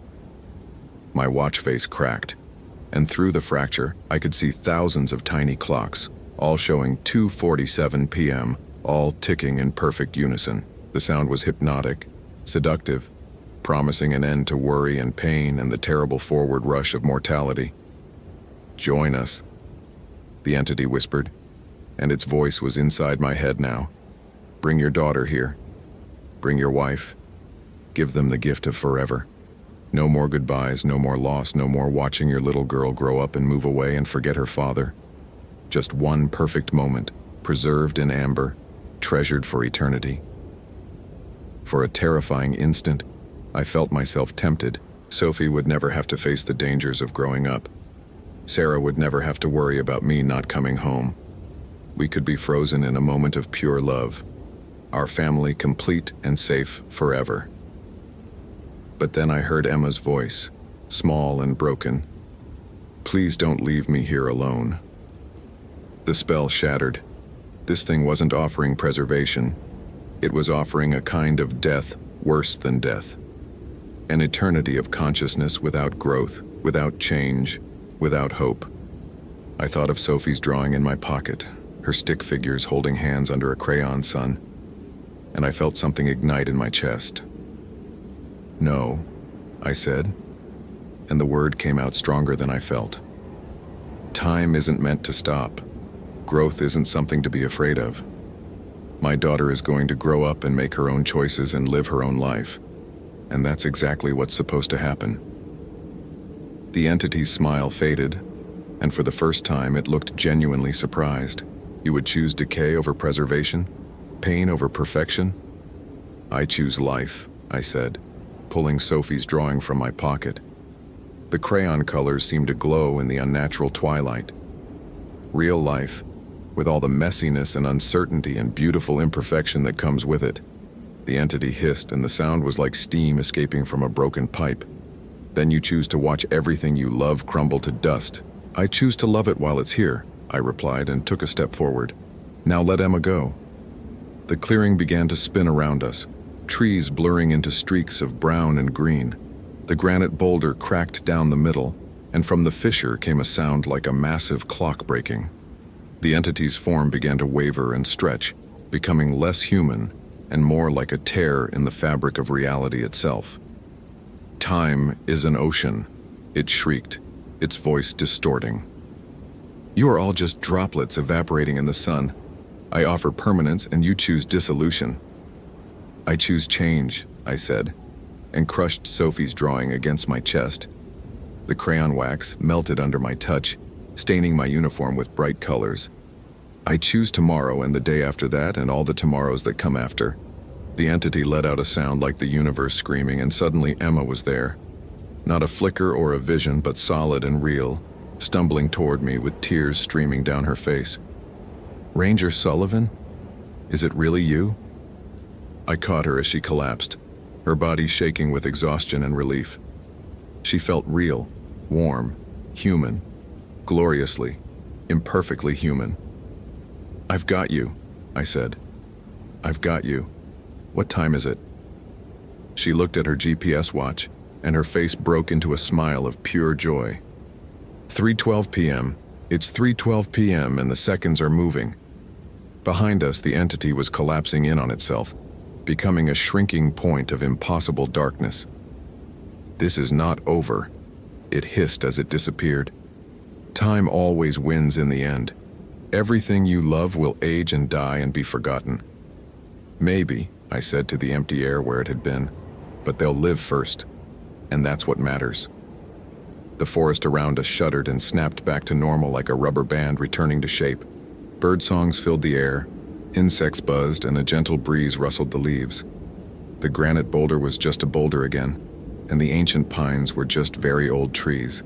My watch face cracked, and through the fracture, I could see thousands of tiny clocks, all showing 2:47 p.m., all ticking in perfect unison. The sound was hypnotic, seductive, promising an end to worry and pain and the terrible forward rush of mortality. "Join us," the entity whispered, and its voice was inside my head now. "Bring your daughter here. Bring your wife. Give them the gift of forever. No more goodbyes, no more loss, no more watching your little girl grow up and move away and forget her father. Just one perfect moment, preserved in amber, treasured for eternity." For a terrifying instant, I felt myself tempted. Sophie would never have to face the dangers of growing up. Sarah would never have to worry about me not coming home. We could be frozen in a moment of pure love, our family complete and safe forever. But then I heard Emma's voice, small and broken. "Please don't leave me here alone." The spell shattered. This thing wasn't offering preservation. It was offering a kind of death worse than death. An eternity of consciousness without growth, without change, without hope. I thought of Sophie's drawing in my pocket, her stick figures holding hands under a crayon sun, and I felt something ignite in my chest. "No," I said, and the word came out stronger than I felt. Time isn't meant to stop. Growth isn't something to be afraid of. My daughter is going to grow up and make her own choices and live her own life, and that's exactly what's supposed to happen. The entity's smile faded, and for the first time it looked genuinely surprised. "You would choose decay over preservation? Pain over perfection?" "I choose life," I said, pulling Sophie's drawing from my pocket. The crayon colors seemed to glow in the unnatural twilight. Real life, with all the messiness and uncertainty and beautiful imperfection that comes with it. The entity hissed, and the sound was like steam escaping from a broken pipe. "Then you choose to watch everything you love crumble to dust." "I choose to love it while it's here," I replied and took a step forward. "Now let Emma go." The clearing began to spin around us, trees blurring into streaks of brown and green. The granite boulder cracked down the middle, and from the fissure came a sound like a massive clock breaking. The entity's form began to waver and stretch, becoming less human and more like a tear in the fabric of reality itself. "Time is an ocean," it shrieked, its voice distorting. "You are all just droplets evaporating in the sun. I offer permanence and you choose dissolution." "I choose change," I said, and crushed Sophie's drawing against my chest. The crayon wax melted under my touch, staining my uniform with bright colors. "I choose tomorrow and the day after that and all the tomorrows that come after." The entity let out a sound like the universe screaming, and suddenly Emma was there. Not a flicker or a vision, but solid and real, stumbling toward me with tears streaming down her face. "Ranger Sullivan? Is it really you?" I caught her as she collapsed, her body shaking with exhaustion and relief. She felt real, warm, human, gloriously, imperfectly human. "I've got you," I said. "I've got you. What time is it?" She looked at her GPS watch, and her face broke into a smile of pure joy. 3:12 p.m. It's 3:12 p.m. and the seconds are moving. Behind us, the entity was collapsing in on itself, becoming a shrinking point of impossible darkness. "This is not over," it hissed as it disappeared. "Time always wins in the end. Everything you love will age and die and be forgotten." "Maybe," I said to the empty air where it had been, "but they'll live first, and that's what matters." The forest around us shuddered and snapped back to normal like a rubber band returning to shape. Birdsongs filled the air, insects buzzed, and a gentle breeze rustled the leaves. The granite boulder was just a boulder again, and the ancient pines were just very old trees.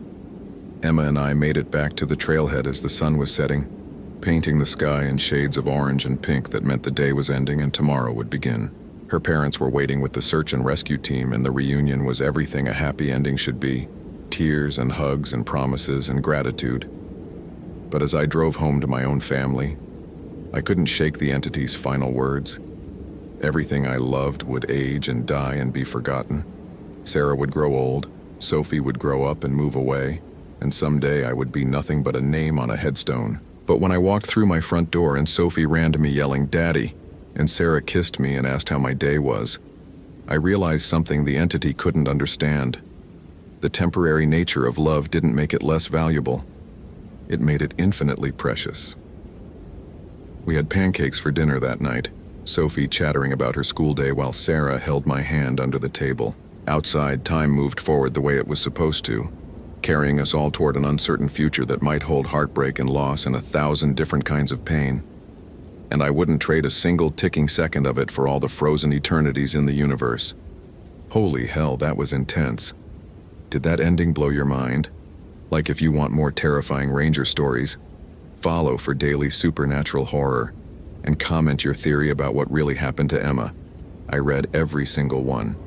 Emma and I made it back to the trailhead as the sun was setting, painting the sky in shades of orange and pink that meant the day was ending and tomorrow would begin. Her parents were waiting with the search and rescue team, and the reunion was everything a happy ending should be: tears and hugs and promises and gratitude. But as I drove home to my own family, I couldn't shake the entity's final words. Everything I loved would age and die and be forgotten. Sarah would grow old, Sophie would grow up and move away, and someday I would be nothing but a name on a headstone. But when I walked through my front door and Sophie ran to me yelling, "Daddy," and Sarah kissed me and asked how my day was, I realized something the entity couldn't understand. The temporary nature of love didn't make it less valuable. It made it infinitely precious. We had pancakes for dinner that night, Sophie chattering about her school day while Sarah held my hand under the table. Outside, time moved forward the way it was supposed to, carrying us all toward an uncertain future that might hold heartbreak and loss and 1,000 different kinds of pain. And I wouldn't trade a single ticking second of it for all the frozen eternities in the universe. Holy hell, that was intense. Did that ending blow your mind? Like, if you want more terrifying Ranger stories, follow for daily supernatural horror, and comment your theory about what really happened to Emma. I read every single one.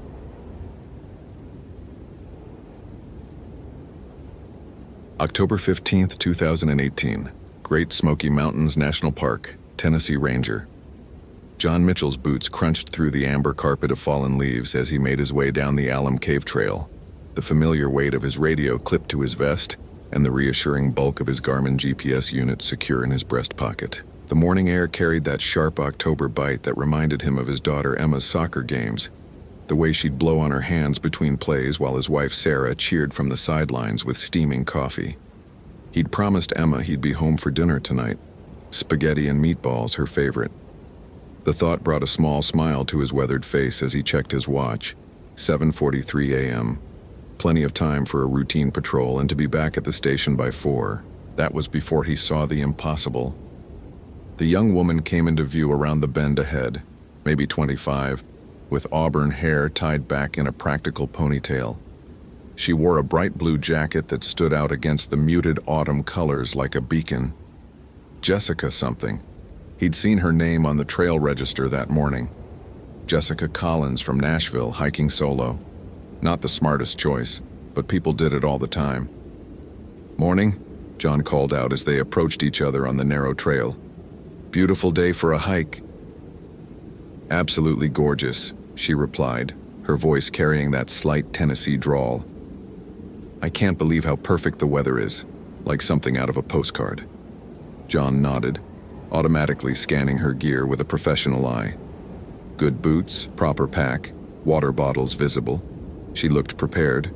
October 15th, 2018. Great Smoky Mountains National Park, Tennessee Ranger. John Mitchell's boots crunched through the amber carpet of fallen leaves as he made his way down the Alum Cave Trail, the familiar weight of his radio clipped to his vest, and the reassuring bulk of his Garmin GPS unit secure in his breast pocket. The morning air carried that sharp October bite that reminded him of his daughter Emma's soccer games, the way she'd blow on her hands between plays while his wife Sarah cheered from the sidelines with steaming coffee. He'd promised Emma he'd be home for dinner tonight, spaghetti and meatballs her favorite. The thought brought a small smile to his weathered face as he checked his watch. 7:43 a.m. Plenty of time for a routine patrol and to be back at the station by 4. That was before he saw the impossible. The young woman came into view around the bend ahead, maybe 25, with auburn hair tied back in a practical ponytail. She wore a bright blue jacket that stood out against the muted autumn colors like a beacon. Jessica something. He'd seen her name on the trail register that morning. Jessica Collins from Nashville, hiking solo. Not the smartest choice, but people did it all the time. "Morning," John called out as they approached each other on the narrow trail. "Beautiful day for a hike." "Absolutely gorgeous," she replied, her voice carrying that slight Tennessee drawl. "I can't believe how perfect the weather is, like something out of a postcard." John nodded, automatically scanning her gear with a professional eye. Good boots, proper pack, water bottles visible. She looked prepared.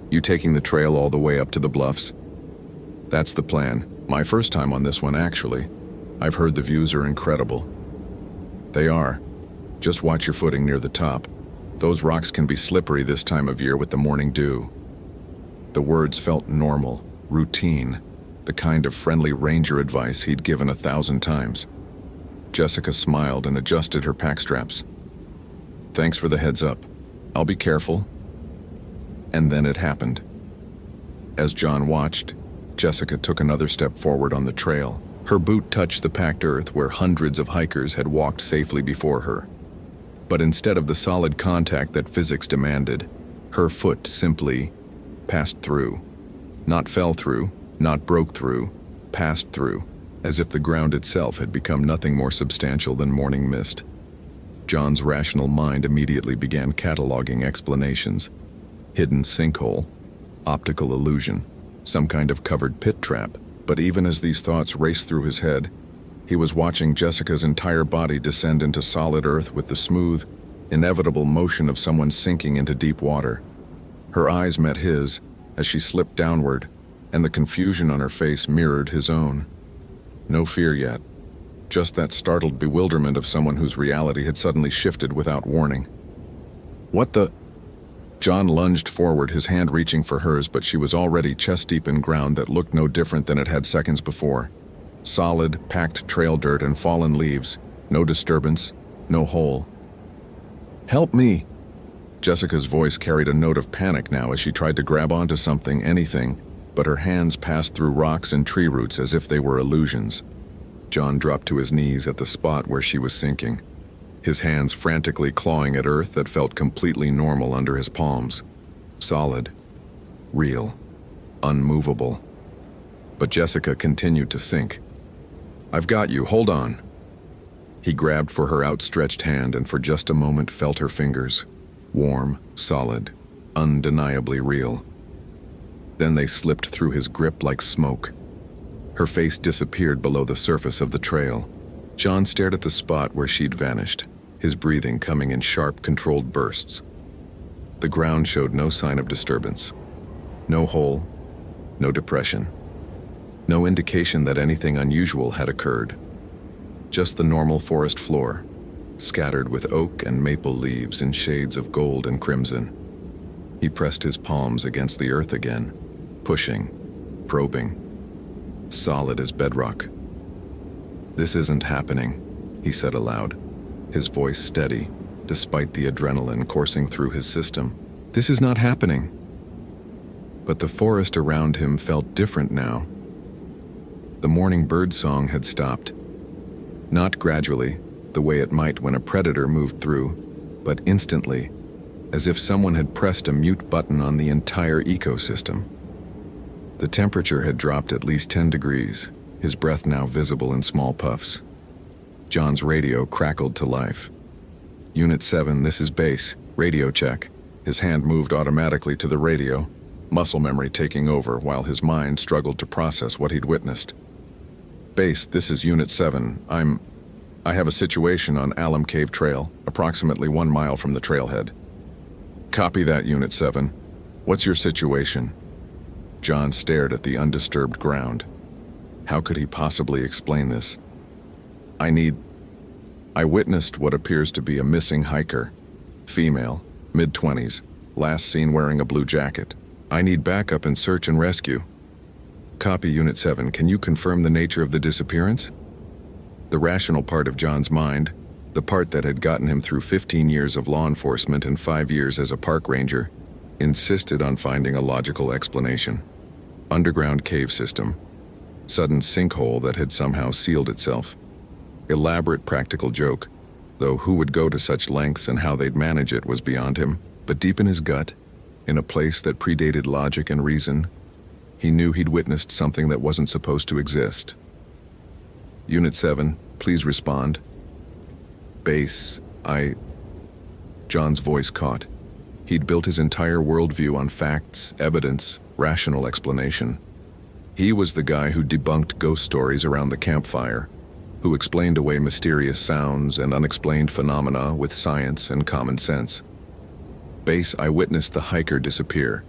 "You taking the trail all the way up to the bluffs?" "That's the plan. My first time on this one, actually. I've heard the views are incredible." "They are. Just watch your footing near the top. Those rocks can be slippery this time of year with the morning dew." The words felt normal, routine, the kind of friendly ranger advice he'd given 1,000 times. Jessica smiled and adjusted her pack straps. "Thanks for the heads up. I'll be careful." And then it happened. As John watched, Jessica took another step forward on the trail. Her boot touched the packed earth where hundreds of hikers had walked safely before her. But instead of the solid contact that physics demanded, her foot simply passed through. Not fell through, not broke through, passed through, as if the ground itself had become nothing more substantial than morning mist. John's rational mind immediately began cataloging explanations. Hidden sinkhole, optical illusion, some kind of covered pit trap. But even as these thoughts raced through his head, he was watching Jessica's entire body descend into solid earth with the smooth, inevitable motion of someone sinking into deep water. Her eyes met his as she slipped downward, and the confusion on her face mirrored his own. No fear yet. Just that startled bewilderment of someone whose reality had suddenly shifted without warning. "What the—" John lunged forward, his hand reaching for hers, but she was already chest-deep in ground that looked no different than it had seconds before. Solid, packed trail dirt and fallen leaves. No disturbance, no hole. "Help me!" Jessica's voice carried a note of panic now as she tried to grab onto something, anything, but her hands passed through rocks and tree roots as if they were illusions. John dropped to his knees at the spot where she was sinking, his hands frantically clawing at earth that felt completely normal under his palms. Solid, real, unmovable. But Jessica continued to sink. "I've got you, hold on." He grabbed for her outstretched hand and for just a moment felt her fingers. Warm, solid, undeniably real. Then they slipped through his grip like smoke. Her face disappeared below the surface of the trail. John stared at the spot where she'd vanished, his breathing coming in sharp, controlled bursts. The ground showed no sign of disturbance. No hole, no depression. No indication that anything unusual had occurred. Just the normal forest floor, scattered with oak and maple leaves in shades of gold and crimson. He pressed his palms against the earth again, pushing, probing, solid as bedrock. "This isn't happening," he said aloud, his voice steady, despite the adrenaline coursing through his system. "This is not happening." But the forest around him felt different now. The morning bird song had stopped. Not gradually, the way it might when a predator moved through, but instantly, as if someone had pressed a mute button on the entire ecosystem. The temperature had dropped at least 10 degrees, his breath now visible in small puffs. John's radio crackled to life. "Unit 7, this is base. Radio check." His hand moved automatically to the radio, muscle memory taking over while his mind struggled to process what he'd witnessed. "Base, this is Unit 7. I have a situation on Alum Cave Trail, approximately 1 mile from the trailhead." "Copy that, Unit 7. What's your situation?" John stared at the undisturbed ground. How could he possibly explain this? I witnessed what appears to be a missing hiker. Female, mid-20s, last seen wearing a blue jacket. I need backup in search and rescue." "Copy, Unit 7. Can you confirm the nature of the disappearance?" The rational part of John's mind, the part that had gotten him through 15 years of law enforcement and 5 years as a park ranger, insisted on finding a logical explanation. Underground cave system. Sudden sinkhole that had somehow sealed itself. Elaborate practical joke, though who would go to such lengths and how they'd manage it was beyond him. But deep in his gut, in a place that predated logic and reason, he knew he'd witnessed something that wasn't supposed to exist. "Unit 7, please respond." "Base, John's voice caught. He'd built his entire worldview on facts, evidence, rational explanation. He was the guy who debunked ghost stories around the campfire, who explained away mysterious sounds and unexplained phenomena with science and common sense. "Base, I witnessed the hiker disappear.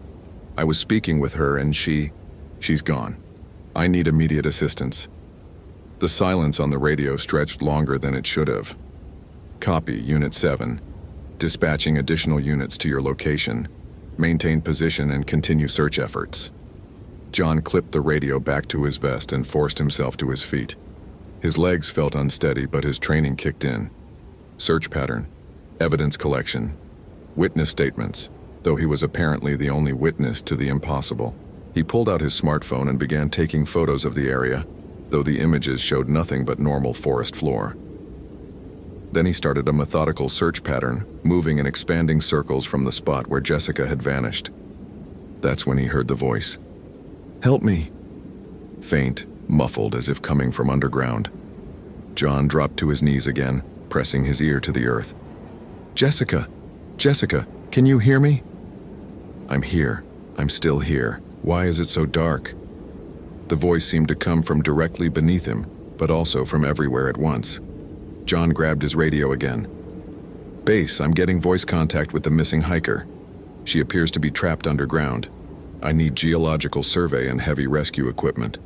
I was speaking with her and she's gone. I need immediate assistance." The silence on the radio stretched longer than it should have. "Copy, Unit 7. Dispatching additional units to your location. Maintain position and continue search efforts." John clipped the radio back to his vest and forced himself to his feet. His legs felt unsteady, but his training kicked in. Search pattern, evidence collection, witness statements, though he was apparently the only witness to the impossible. He pulled out his smartphone and began taking photos of the area, though the images showed nothing but normal forest floor. Then he started a methodical search pattern, moving in expanding circles from the spot where Jessica had vanished. That's when he heard the voice. "Help me!" Faint, muffled as if coming from underground. John dropped to his knees again, pressing his ear to the earth. "Jessica! Jessica, can you hear me?" "I'm here. I'm still here. Why is it so dark?" The voice seemed to come from directly beneath him, but also from everywhere at once. John grabbed his radio again. "Base, I'm getting voice contact with the missing hiker. She appears to be trapped underground. I need geological survey and heavy rescue equipment."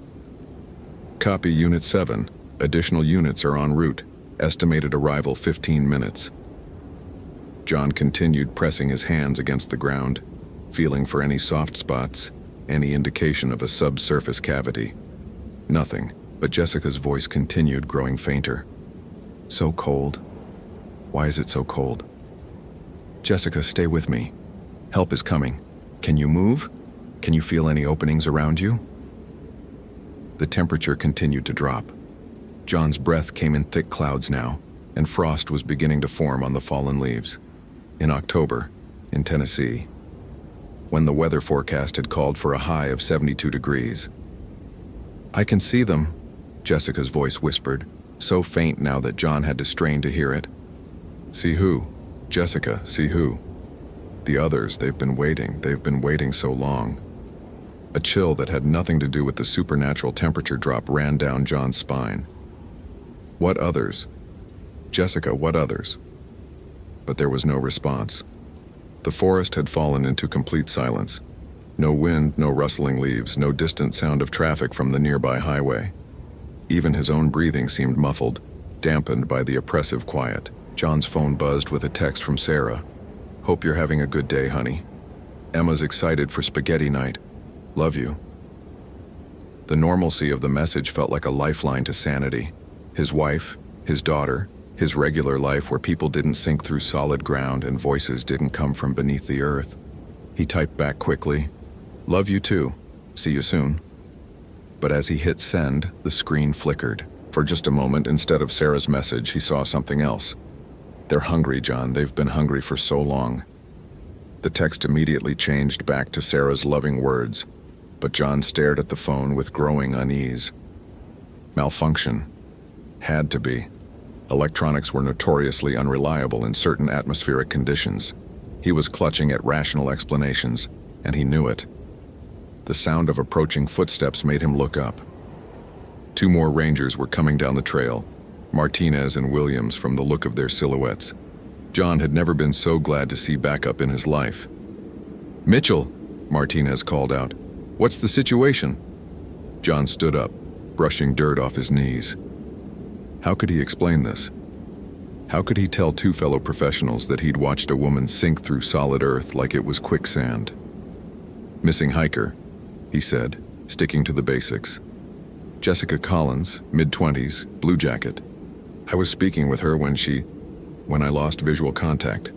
"Copy, Unit 7. Additional units are en route. Estimated arrival 15 minutes. John continued pressing his hands against the ground, feeling for any soft spots, any indication of a subsurface cavity. Nothing, but Jessica's voice continued, growing fainter. "So cold. Why is it so cold? Jessica, stay with me. Help is coming. Can you move? Can you feel any openings around you?" The temperature continued to drop. John's breath came in thick clouds now, and frost was beginning to form on the fallen leaves. In October, in Tennessee, when the weather forecast had called for a high of 72 degrees. "I can see them," Jessica's voice whispered, so faint now that John had to strain to hear it. "See who? Jessica, see who?" "The others, they've been waiting so long." A chill that had nothing to do with the supernatural temperature drop ran down John's spine. What others? Jessica, what others? But there was no response. The forest had fallen into complete silence. No wind, no rustling leaves, no distant sound of traffic from the nearby highway. Even his own breathing seemed muffled, dampened by the oppressive quiet. John's phone buzzed with a text from Sarah. "Hope you're having a good day, honey. Emma's excited for spaghetti night. Love you." The normalcy of the message felt like a lifeline to sanity. His wife, his daughter, his regular life where people didn't sink through solid ground and voices didn't come from beneath the earth. He typed back quickly, "Love you too. See you soon." But as he hit send, the screen flickered. For just a moment, instead of Sarah's message, he saw something else. "They're hungry, John. They've been hungry for so long." The text immediately changed back to Sarah's loving words, but John stared at the phone with growing unease. Malfunction. Had to be. Electronics were notoriously unreliable in certain atmospheric conditions. He was clutching at rational explanations, and he knew it. The sound of approaching footsteps made him look up. 2 more rangers were coming down the trail, Martinez and Williams from the look of their silhouettes. John had never been so glad to see backup in his life. "Mitchell," Martinez called out. "What's the situation?" John stood up, brushing dirt off his knees. How could he explain this? How could he tell 2 fellow professionals that he'd watched a woman sink through solid earth like it was quicksand? "Missing hiker," he said, sticking to the basics. "Jessica Collins, mid-20s, blue jacket. I was speaking with her when I lost visual contact."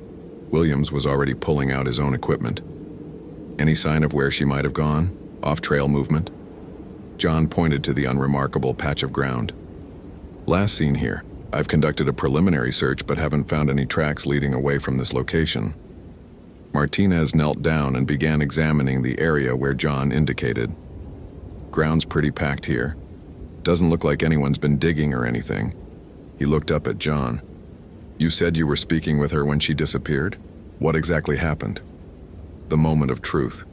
Williams was already pulling out his own equipment. "Any sign of where she might have gone? Off-trail movement?" John pointed to the unremarkable patch of ground. "Last seen here. I've conducted a preliminary search but haven't found any tracks leading away from this location." Martinez knelt down and began examining the area where John indicated. "Ground's pretty packed here. Doesn't look like anyone's been digging or anything." He looked up at John. "You said you were speaking with her when she disappeared? What exactly happened?" The moment of truth.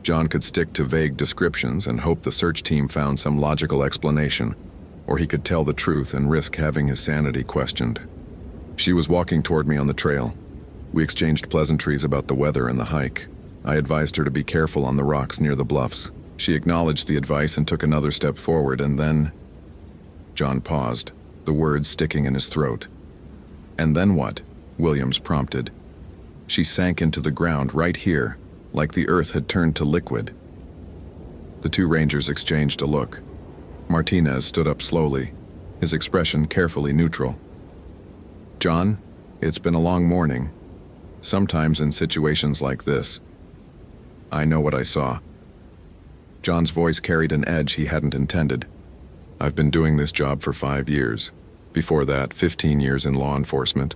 John could stick to vague descriptions and hope the search team found some logical explanation, or he could tell the truth and risk having his sanity questioned. "She was walking toward me on the trail. We exchanged pleasantries about the weather and the hike. I advised her to be careful on the rocks near the bluffs. She acknowledged the advice and took another step forward, and then..." John paused, the words sticking in his throat. "And then what?" Williams prompted. "She sank into the ground right here, like the earth had turned to liquid." The 2 rangers exchanged a look. Martinez stood up slowly, his expression carefully neutral. "John, it's been a long morning. Sometimes in situations like this, I know what I saw." John's voice carried an edge he hadn't intended. "I've been doing this job for 5 years. Before that, 15 years in law enforcement.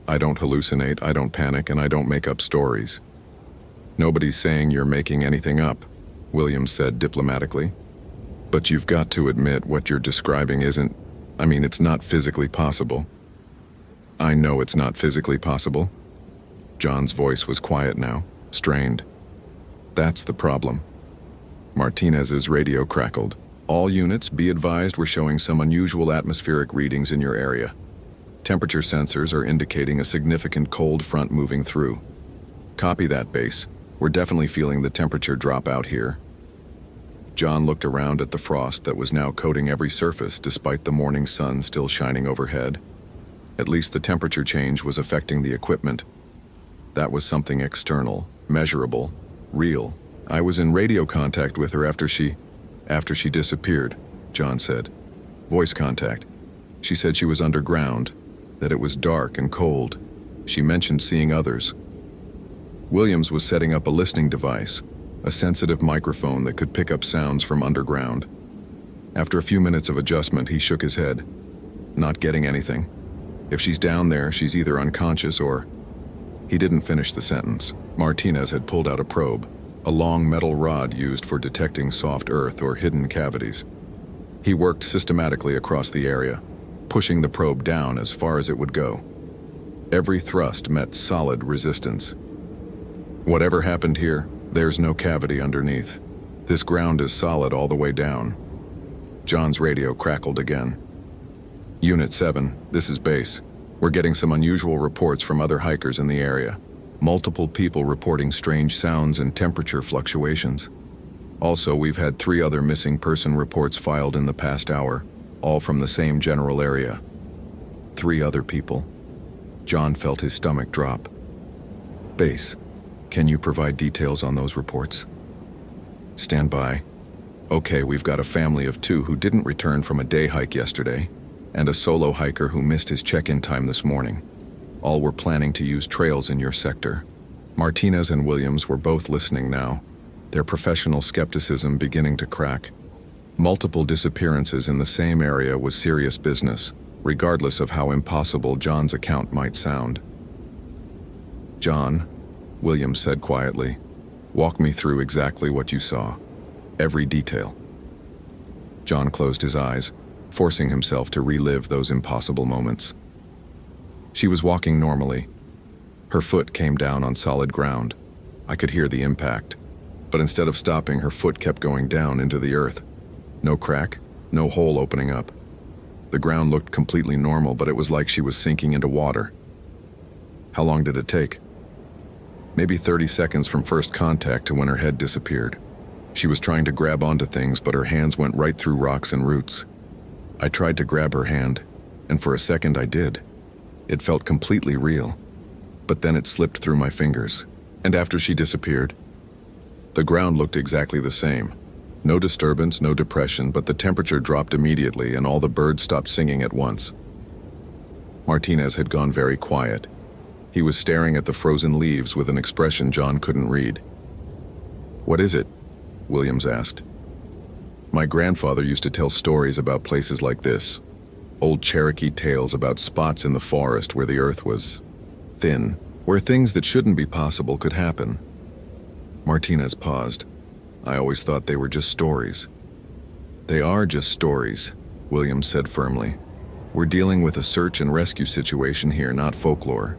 I don't hallucinate, I don't panic, and I don't make up stories." "Nobody's saying you're making anything up," Williams said diplomatically. "But you've got to admit what you're describing it's not physically possible." "I know it's not physically possible." John's voice was quiet now, strained. "That's the problem." Martinez's radio crackled. "All units, be advised, we're showing some unusual atmospheric readings in your area. Temperature sensors are indicating a significant cold front moving through. Copy that, base. We're definitely feeling the temperature drop out here." John looked around at the frost that was now coating every surface despite the morning sun still shining overhead. At least the temperature change was affecting the equipment. That was something external, measurable, real. "I was in radio contact with her after she disappeared," John said. "Voice contact. She said she was underground, that it was dark and cold. She mentioned seeing others." Williams was setting up a listening device, a sensitive microphone that could pick up sounds from underground. After a few minutes of adjustment, he shook his head. "Not getting anything. If she's down there, she's either unconscious or..." He didn't finish the sentence. Martinez had pulled out a probe, a long metal rod used for detecting soft earth or hidden cavities. He worked systematically across the area, pushing the probe down as far as it would go. Every thrust met solid resistance. "Whatever happened here, there's no cavity underneath. This ground is solid all the way down. John's radio crackled again. Unit 7, this is base. We're getting some unusual reports from other hikers in the area. Multiple people reporting strange sounds and temperature fluctuations. Also, we've had 3 other missing person reports filed in the past hour, all from the same general area. 3 other people. John felt his stomach drop. Base, can you provide details on those reports? Stand by. Okay, we've got a family of 2 who didn't return from a day hike yesterday, and a solo hiker who missed his check-in time this morning. All were planning to use trails in your sector. Martinez and Williams were both listening now, their professional skepticism beginning to crack. Multiple disappearances in the same area was serious business, regardless of how impossible John's account might sound. John, Williams said quietly, walk me through exactly what you saw. Every detail. John closed his eyes, forcing himself to relive those impossible moments. She was walking normally. Her foot came down on solid ground. I could hear the impact. But instead of stopping, her foot kept going down into the earth. No crack, no hole opening up. The ground looked completely normal, but it was like she was sinking into water. How long did it take? Maybe 30 seconds from first contact to when her head disappeared. She was trying to grab onto things, but her hands went right through rocks and roots. I tried to grab her hand, and for a second I did. It felt completely real. But then it slipped through my fingers. And after she disappeared, the ground looked exactly the same. No disturbance, no depression, but the temperature dropped immediately and all the birds stopped singing at once. Martinez had gone very quiet. He was staring at the frozen leaves with an expression John couldn't read. What is it? Williams asked. My grandfather used to tell stories about places like this. Old Cherokee tales about spots in the forest where the earth was thin, where things that shouldn't be possible could happen. Martinez paused. I always thought they were just stories. They are just stories, Williams said firmly. We're dealing with a search and rescue situation here, not folklore.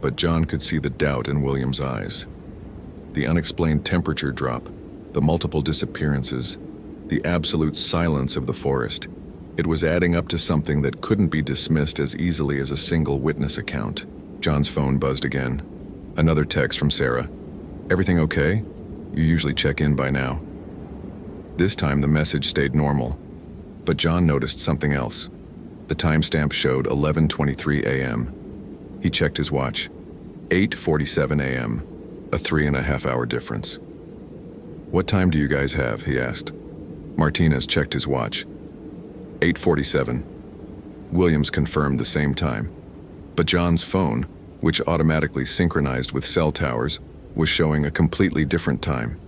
But John could see the doubt in Williams' eyes. The unexplained temperature drop, the multiple disappearances, the absolute silence of the forest. It was adding up to something that couldn't be dismissed as easily as a single witness account. John's phone buzzed again. Another text from Sarah. Everything okay? You usually check in by now. This time the message stayed normal, but John noticed something else. The timestamp showed 11:23 a.m. He checked his watch. 8:47 a.m., a 3.5-hour difference. What time do you guys have? He asked. Martinez checked his watch. 8:47. Williams confirmed the same time. But John's phone, which automatically synchronized with cell towers, was showing a completely different time.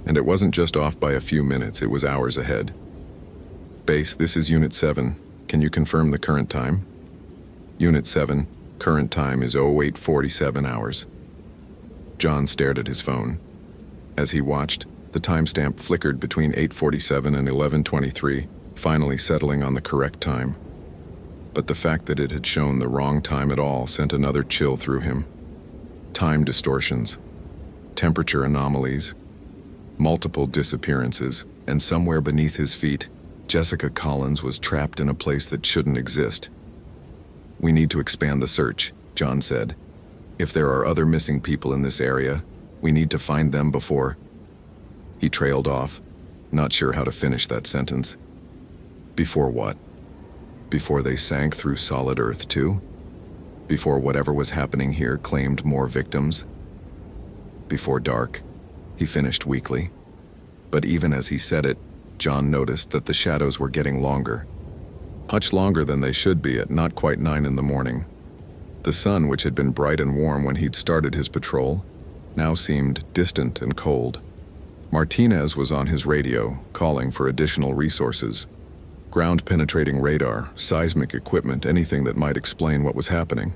And it wasn't just off by a few minutes, it was hours ahead. Base, this is Unit 7. Can you confirm the current time? Unit 7, current time is 08:47 hours. John stared at his phone. As he watched, the timestamp flickered between 8:47 and 11:23, finally settling on the correct time. But the fact that it had shown the wrong time at all sent another chill through him. Time distortions, temperature anomalies, multiple disappearances, and somewhere beneath his feet, Jessica Collins was trapped in a place that shouldn't exist. We need to expand the search, John said. If there are other missing people in this area, we need to find them before... He trailed off, not sure how to finish that sentence. Before what? Before they sank through solid earth too? Before whatever was happening here claimed more victims? Before dark, he finished weakly. But even as he said it, John noticed that the shadows were getting longer. Much longer than they should be at not quite 9 in the morning. The sun, which had been bright and warm when he'd started his patrol, now seemed distant and cold. Martinez was on his radio, calling for additional resources. Ground-penetrating radar, seismic equipment, anything that might explain what was happening.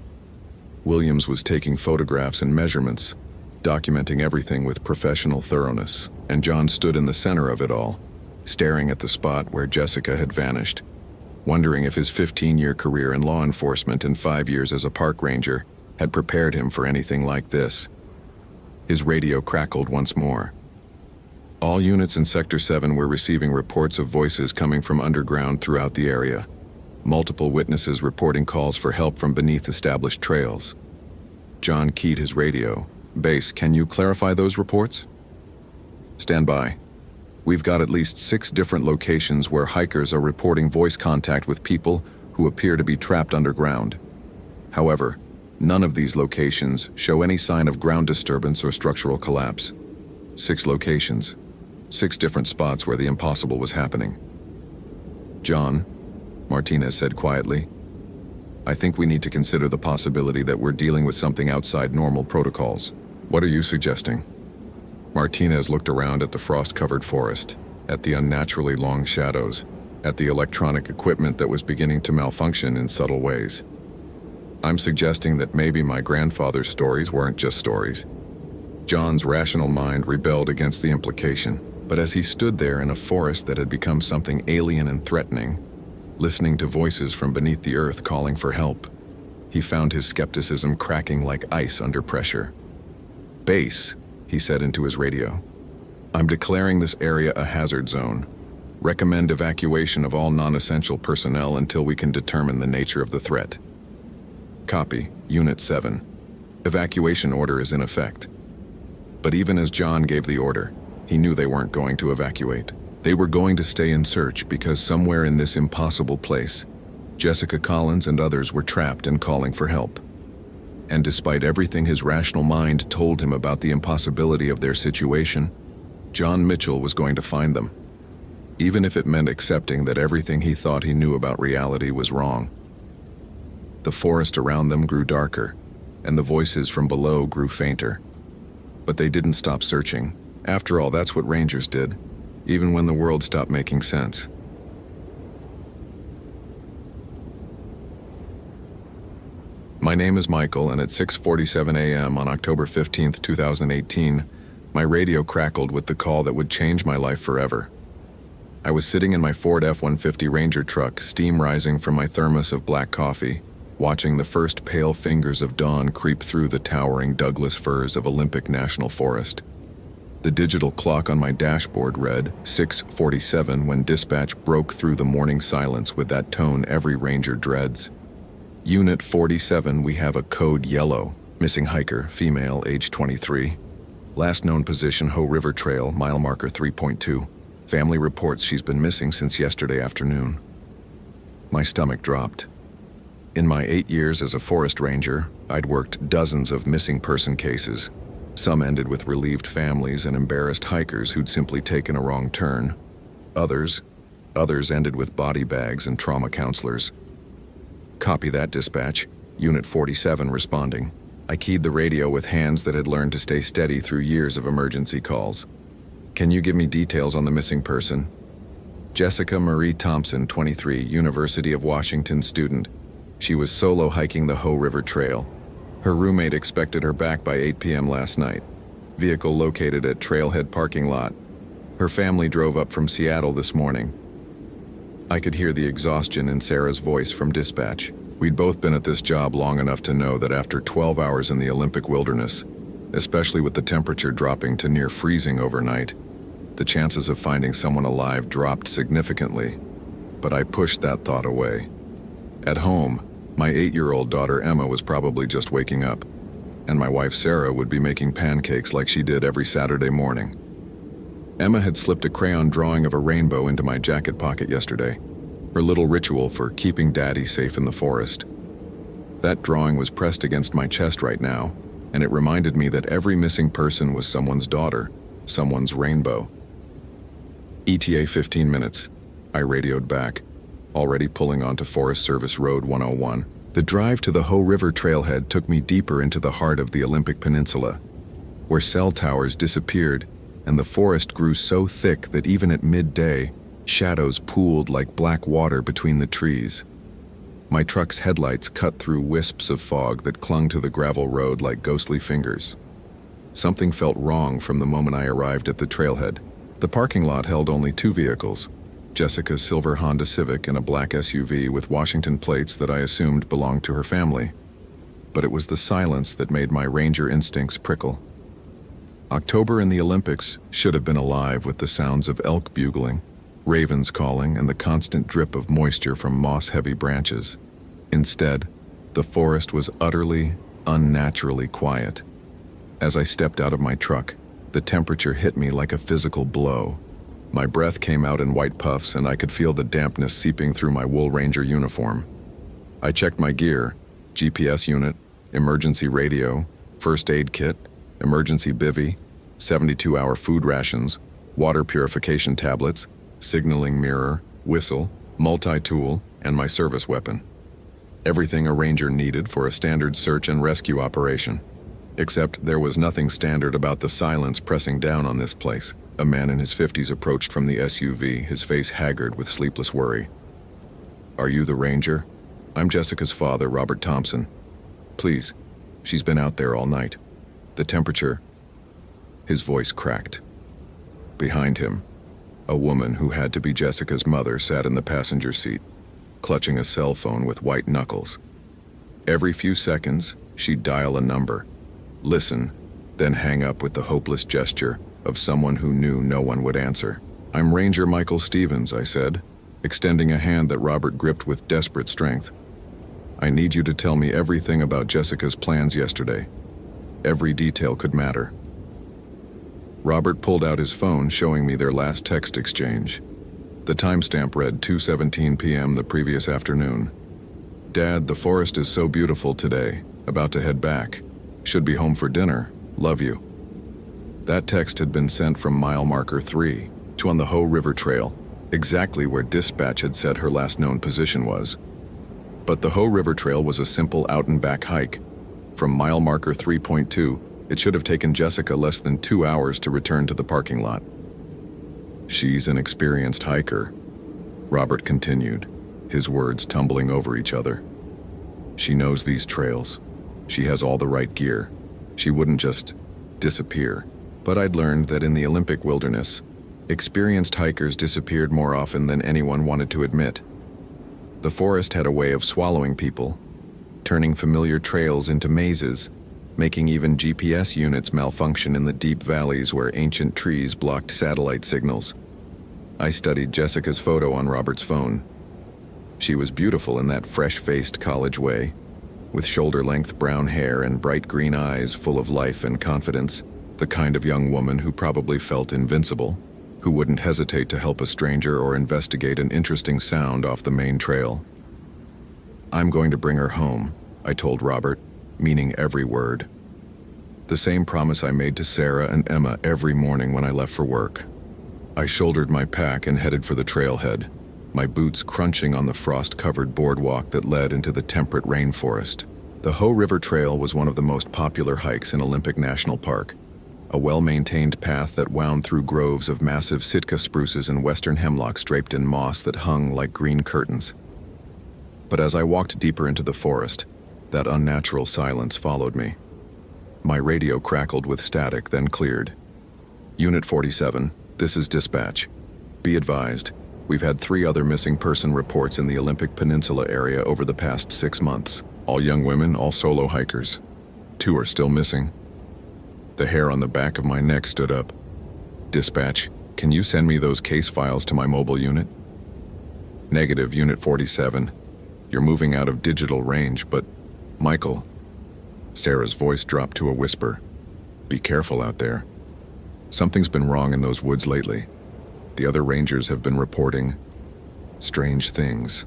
Williams was taking photographs and measurements, documenting everything with professional thoroughness, and John stood in the center of it all, staring at the spot where Jessica had vanished, wondering if his 15-year career in law enforcement and 5 years as a park ranger had prepared him for anything like this. His radio crackled once more. All units in Sector 7 were receiving reports of voices coming from underground throughout the area. Multiple witnesses reporting calls for help from beneath established trails. John keyed his radio. Base, can you clarify those reports? Stand by. We've got at least 6 different locations where hikers are reporting voice contact with people who appear to be trapped underground. However, none of these locations show any sign of ground disturbance or structural collapse. 6 locations, 6 different spots where the impossible was happening. John, Martinez said quietly, I think we need to consider the possibility that we're dealing with something outside normal protocols. What are you suggesting? Martinez looked around at the frost-covered forest, at the unnaturally long shadows, at the electronic equipment that was beginning to malfunction in subtle ways. I'm suggesting that maybe my grandfather's stories weren't just stories. John's rational mind rebelled against the implication, but as he stood there in a forest that had become something alien and threatening, listening to voices from beneath the earth calling for help, he found his skepticism cracking like ice under pressure. Base, he said into his radio. I'm declaring this area a hazard zone. Recommend evacuation of all non-essential personnel until we can determine the nature of the threat. Copy, Unit 7. Evacuation order is in effect. But even as John gave the order, he knew they weren't going to evacuate. They were going to stay in search because somewhere in this impossible place, Jessica Collins and others were trapped and calling for help. And despite everything his rational mind told him about the impossibility of their situation, John Mitchell was going to find them, even if it meant accepting that everything he thought he knew about reality was wrong. The forest around them grew darker, and the voices from below grew fainter. But they didn't stop searching. After all, that's what Rangers did, even when the world stopped making sense. My name is Michael, and at 6:47 a.m. on October 15th, 2018, my radio crackled with the call that would change my life forever. I was sitting in my Ford F-150 Ranger truck, steam rising from my thermos of black coffee, watching the first pale fingers of dawn creep through the towering Douglas firs of Olympic National Forest. The digital clock on my dashboard read 6:47 when dispatch broke through the morning silence with that tone every ranger dreads. Unit 47, we have a code yellow. Missing hiker, female, age 23. Last known position, Ho River Trail, mile marker 3.2. Family reports she's been missing since yesterday afternoon. My stomach dropped. In my 8 years as a forest ranger, I'd worked dozens of missing person cases. Some ended with relieved families and embarrassed hikers who'd simply taken a wrong turn. Others ended with body bags and trauma counselors. Copy that, dispatch. Unit 47 responding. I keyed the radio with hands that had learned to stay steady through years of emergency calls. Can you give me details on the missing person? Jessica Marie Thompson, 23, University of Washington student. She was solo hiking the Ho River Trail. Her roommate expected her back by 8 p.m. last night. Vehicle located at Trailhead parking lot. Her family drove up from Seattle this morning. I could hear the exhaustion in Sarah's voice from dispatch. We'd both been at this job long enough to know that after 12 hours in the Olympic wilderness, especially with the temperature dropping to near freezing overnight, the chances of finding someone alive dropped significantly. But I pushed that thought away. At home, my 8-year-old daughter Emma was probably just waking up, and my wife Sarah would be making pancakes like she did every Saturday morning. Emma had slipped a crayon drawing of a rainbow into my jacket pocket yesterday, her little ritual for keeping Daddy safe in the forest. That drawing was pressed against my chest right now, and it reminded me that every missing person was someone's daughter, someone's rainbow. ETA 15 minutes, I radioed back, already pulling onto Forest Service Road 101. The drive to the Ho River Trailhead took me deeper into the heart of the Olympic Peninsula, where cell towers disappeared and the forest grew so thick that even at midday, shadows pooled like black water between the trees. My truck's headlights cut through wisps of fog that clung to the gravel road like ghostly fingers. Something felt wrong from the moment I arrived at the trailhead. The parking lot held only 2 vehicles, Jessica's silver Honda Civic and a black SUV with Washington plates that I assumed belonged to her family. But it was the silence that made my ranger instincts prickle. October in the Olympics should have been alive with the sounds of elk bugling, ravens calling, and the constant drip of moisture from moss-heavy branches. Instead, the forest was utterly, unnaturally quiet. As I stepped out of my truck, the temperature hit me like a physical blow. My breath came out in white puffs, and I could feel the dampness seeping through my Wool Ranger uniform. I checked my gear: GPS unit, emergency radio, first aid kit, emergency bivvy, 72-hour food rations, water purification tablets, signaling mirror, whistle, multi-tool, and my service weapon. Everything a ranger needed for a standard search and rescue operation. Except there was nothing standard about the silence pressing down on this place. A man in his 50s approached from the SUV, his face haggard with sleepless worry. "Are you the ranger? I'm Jessica's father, Robert Thompson. Please, she's been out there all night. The temperature..." His voice cracked. Behind him, a woman who had to be Jessica's mother sat in the passenger seat, clutching a cell phone with white knuckles. Every few seconds, she'd dial a number, listen, then hang up with the hopeless gesture of someone who knew no one would answer. "I'm Ranger Michael Stevens," I said, extending a hand that Robert gripped with desperate strength. "I need you to tell me everything about Jessica's plans yesterday. Every detail could matter." Robert pulled out his phone, showing me their last text exchange. The timestamp read 2:17 p.m. the previous afternoon. "Dad, the forest is so beautiful today. About to head back. Should be home for dinner. Love you." That text had been sent from mile marker 3 to on the Hoh River Trail, exactly where dispatch had said her last known position was. But the Hoh River Trail was a simple out-and-back hike. From mile marker 3.2, it should have taken Jessica less than 2 hours to return to the parking lot. "She's an experienced hiker," Robert continued, his words tumbling over each other. "She knows these trails. She has all the right gear. She wouldn't just disappear." But I'd learned that in the Olympic wilderness, experienced hikers disappeared more often than anyone wanted to admit. The forest had a way of swallowing people, turning familiar trails into mazes, making even GPS units malfunction in the deep valleys where ancient trees blocked satellite signals. I studied Jessica's photo on Robert's phone. She was beautiful in that fresh-faced college way, with shoulder-length brown hair and bright green eyes full of life and confidence, the kind of young woman who probably felt invincible, who wouldn't hesitate to help a stranger or investigate an interesting sound off the main trail. "I'm going to bring her home," I told Robert, meaning every word. The same promise I made to Sarah and Emma every morning when I left for work. I shouldered my pack and headed for the trailhead, my boots crunching on the frost-covered boardwalk that led into the temperate rainforest. The Hoh River Trail was one of the most popular hikes in Olympic National Park, a well-maintained path that wound through groves of massive Sitka spruces and western hemlocks draped in moss that hung like green curtains. But as I walked deeper into the forest, that unnatural silence followed me. My radio crackled with static, then cleared. "Unit 47, this is dispatch. Be advised, we've had 3 other missing person reports in the Olympic Peninsula area over the past 6 months. All young women, all solo hikers. 2 are still missing." The hair on the back of my neck stood up. "Dispatch, can you send me those case files to my mobile unit?" "Negative, Unit 47. You're moving out of digital range, but Michael..." Sarah's voice dropped to a whisper. "Be careful out there. Something's been wrong in those woods lately. The other rangers have been reporting strange things."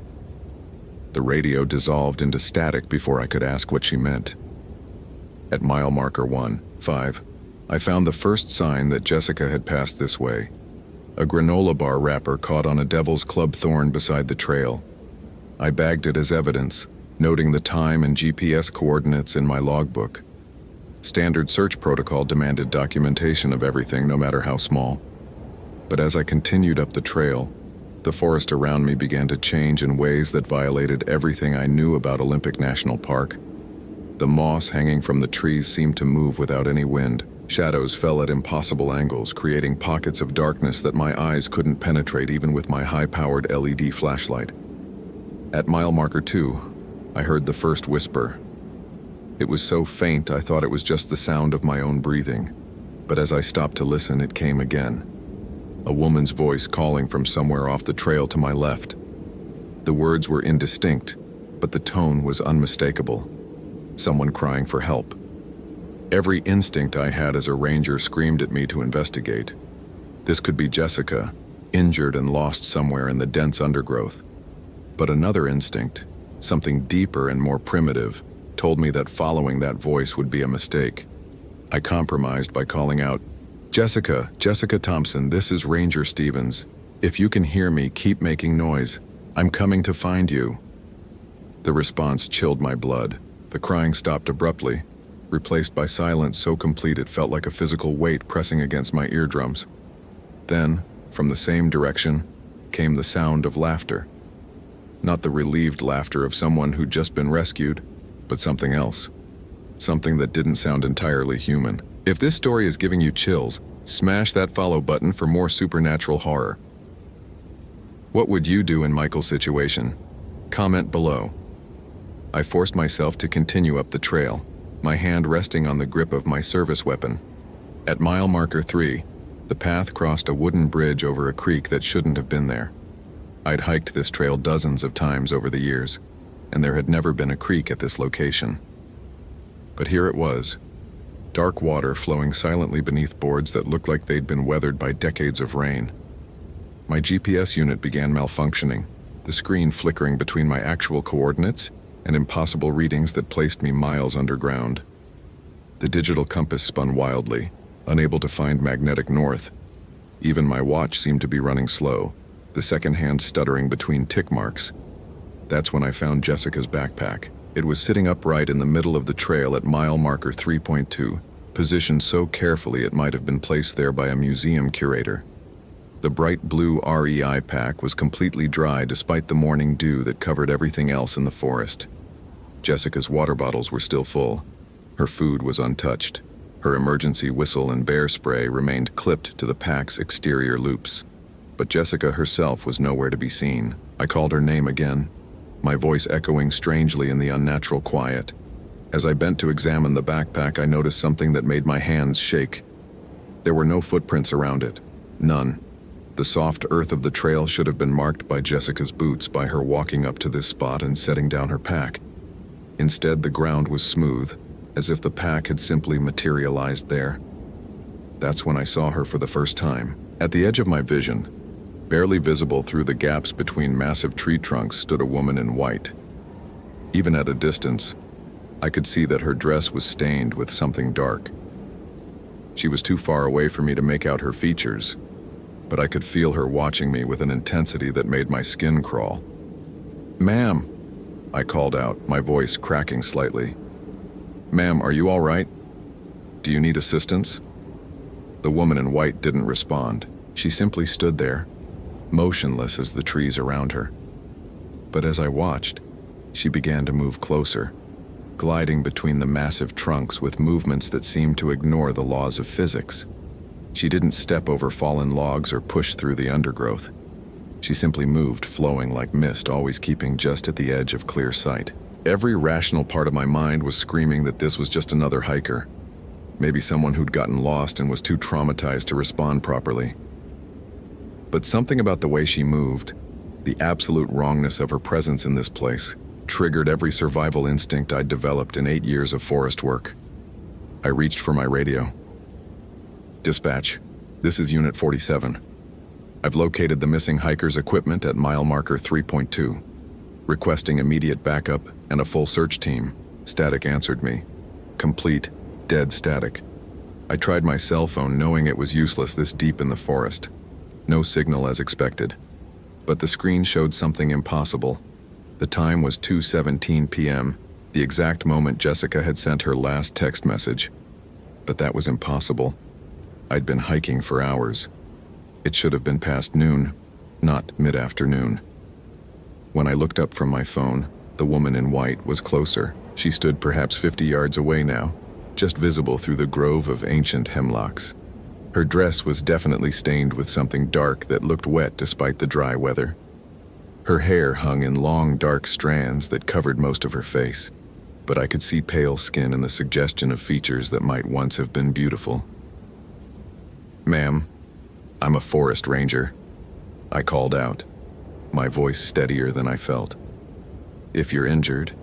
The radio dissolved into static before I could ask what she meant. At mile marker 1.5, I found the first sign that Jessica had passed this way. A granola bar wrapper caught on a devil's club thorn beside the trail. I bagged it as evidence, noting the time and GPS coordinates in my logbook. Standard search protocol demanded documentation of everything, no matter how small. But as I continued up the trail, the forest around me began to change in ways that violated everything I knew about Olympic National Park. The moss hanging from the trees seemed to move without any wind. Shadows fell at impossible angles, creating pockets of darkness that my eyes couldn't penetrate even with my high-powered LED flashlight. At mile marker 2, I heard the first whisper. It was so faint I thought it was just the sound of my own breathing. But as I stopped to listen, it came again. A woman's voice calling from somewhere off the trail to my left. The words were indistinct, but the tone was unmistakable. Someone crying for help. Every instinct I had as a ranger screamed at me to investigate. This could be Jessica, injured and lost somewhere in the dense undergrowth. But another instinct, something deeper and more primitive, told me that following that voice would be a mistake. I compromised by calling out, "Jessica, Jessica Thompson, this is Ranger Stevens. If you can hear me, keep making noise. I'm coming to find you." The response chilled my blood. The crying stopped abruptly, replaced by silence so complete it felt like a physical weight pressing against my eardrums. Then, from the same direction, came the sound of laughter. Not the relieved laughter of someone who'd just been rescued, but something else. Something that didn't sound entirely human. If this story is giving you chills, smash that follow button for more supernatural horror. What would you do in Michael's situation? Comment below. I forced myself to continue up the trail, my hand resting on the grip of my service weapon. At mile marker 3, the path crossed a wooden bridge over a creek that shouldn't have been there. I'd hiked this trail dozens of times over the years, and there had never been a creek at this location. But here it was, dark water flowing silently beneath boards that looked like they'd been weathered by decades of rain. My GPS unit began malfunctioning, the screen flickering between my actual coordinates and impossible readings that placed me miles underground. The digital compass spun wildly, unable to find magnetic north. Even my watch seemed to be running slow, the second hand stuttering between tick marks. That's when I found Jessica's backpack. It was sitting upright in the middle of the trail at mile marker 3.2, positioned so carefully it might have been placed there by a museum curator. The bright blue REI pack was completely dry despite the morning dew that covered everything else in the forest. Jessica's water bottles were still full. Her food was untouched. Her emergency whistle and bear spray remained clipped to the pack's exterior loops. But Jessica herself was nowhere to be seen. I called her name again, my voice echoing strangely in the unnatural quiet. As I bent to examine the backpack, I noticed something that made my hands shake. There were no footprints around it. None. The soft earth of the trail should have been marked by Jessica's boots by her walking up to this spot and setting down her pack. Instead, the ground was smooth, as if the pack had simply materialized there. That's when I saw her for the first time. At the edge of my vision, barely visible through the gaps between massive tree trunks, stood a woman in white. Even at a distance, I could see that her dress was stained with something dark. She was too far away for me to make out her features, but I could feel her watching me with an intensity that made my skin crawl. "Ma'am," I called out, my voice cracking slightly. "Ma'am, are you all right? Do you need assistance?" The woman in white didn't respond. She simply stood there, motionless as the trees around her. But as I watched, she began to move closer, gliding between the massive trunks with movements that seemed to ignore the laws of physics. She didn't step over fallen logs or push through the undergrowth. She simply moved, flowing like mist, always keeping just at the edge of clear sight. Every rational part of my mind was screaming that this was just another hiker. Maybe someone who'd gotten lost and was too traumatized to respond properly. But something about the way she moved, the absolute wrongness of her presence in this place, triggered every survival instinct I'd developed in 8 years of forest work. I reached for my radio. "Dispatch, this is Unit 47. I've located the missing hiker's equipment at mile marker 3.2. Requesting immediate backup and a full search team," Static answered me. Complete, dead static. I tried my cell phone, knowing it was useless this deep in the forest. No signal as expected. But the screen showed something impossible. The time was 2:17 p.m., the exact moment Jessica had sent her last text message. But that was impossible. I'd been hiking for hours. It should have been past noon, not mid-afternoon. When I looked up from my phone, the woman in white was closer. She stood perhaps 50 yards away now, just visible through the grove of ancient hemlocks. Her dress was definitely stained with something dark that looked wet despite the dry weather. Her hair hung in long, dark strands that covered most of her face, but I could see pale skin and the suggestion of features that might once have been beautiful. "Ma'am, I'm a forest ranger," I called out, my voice steadier than I felt. "If you're injured,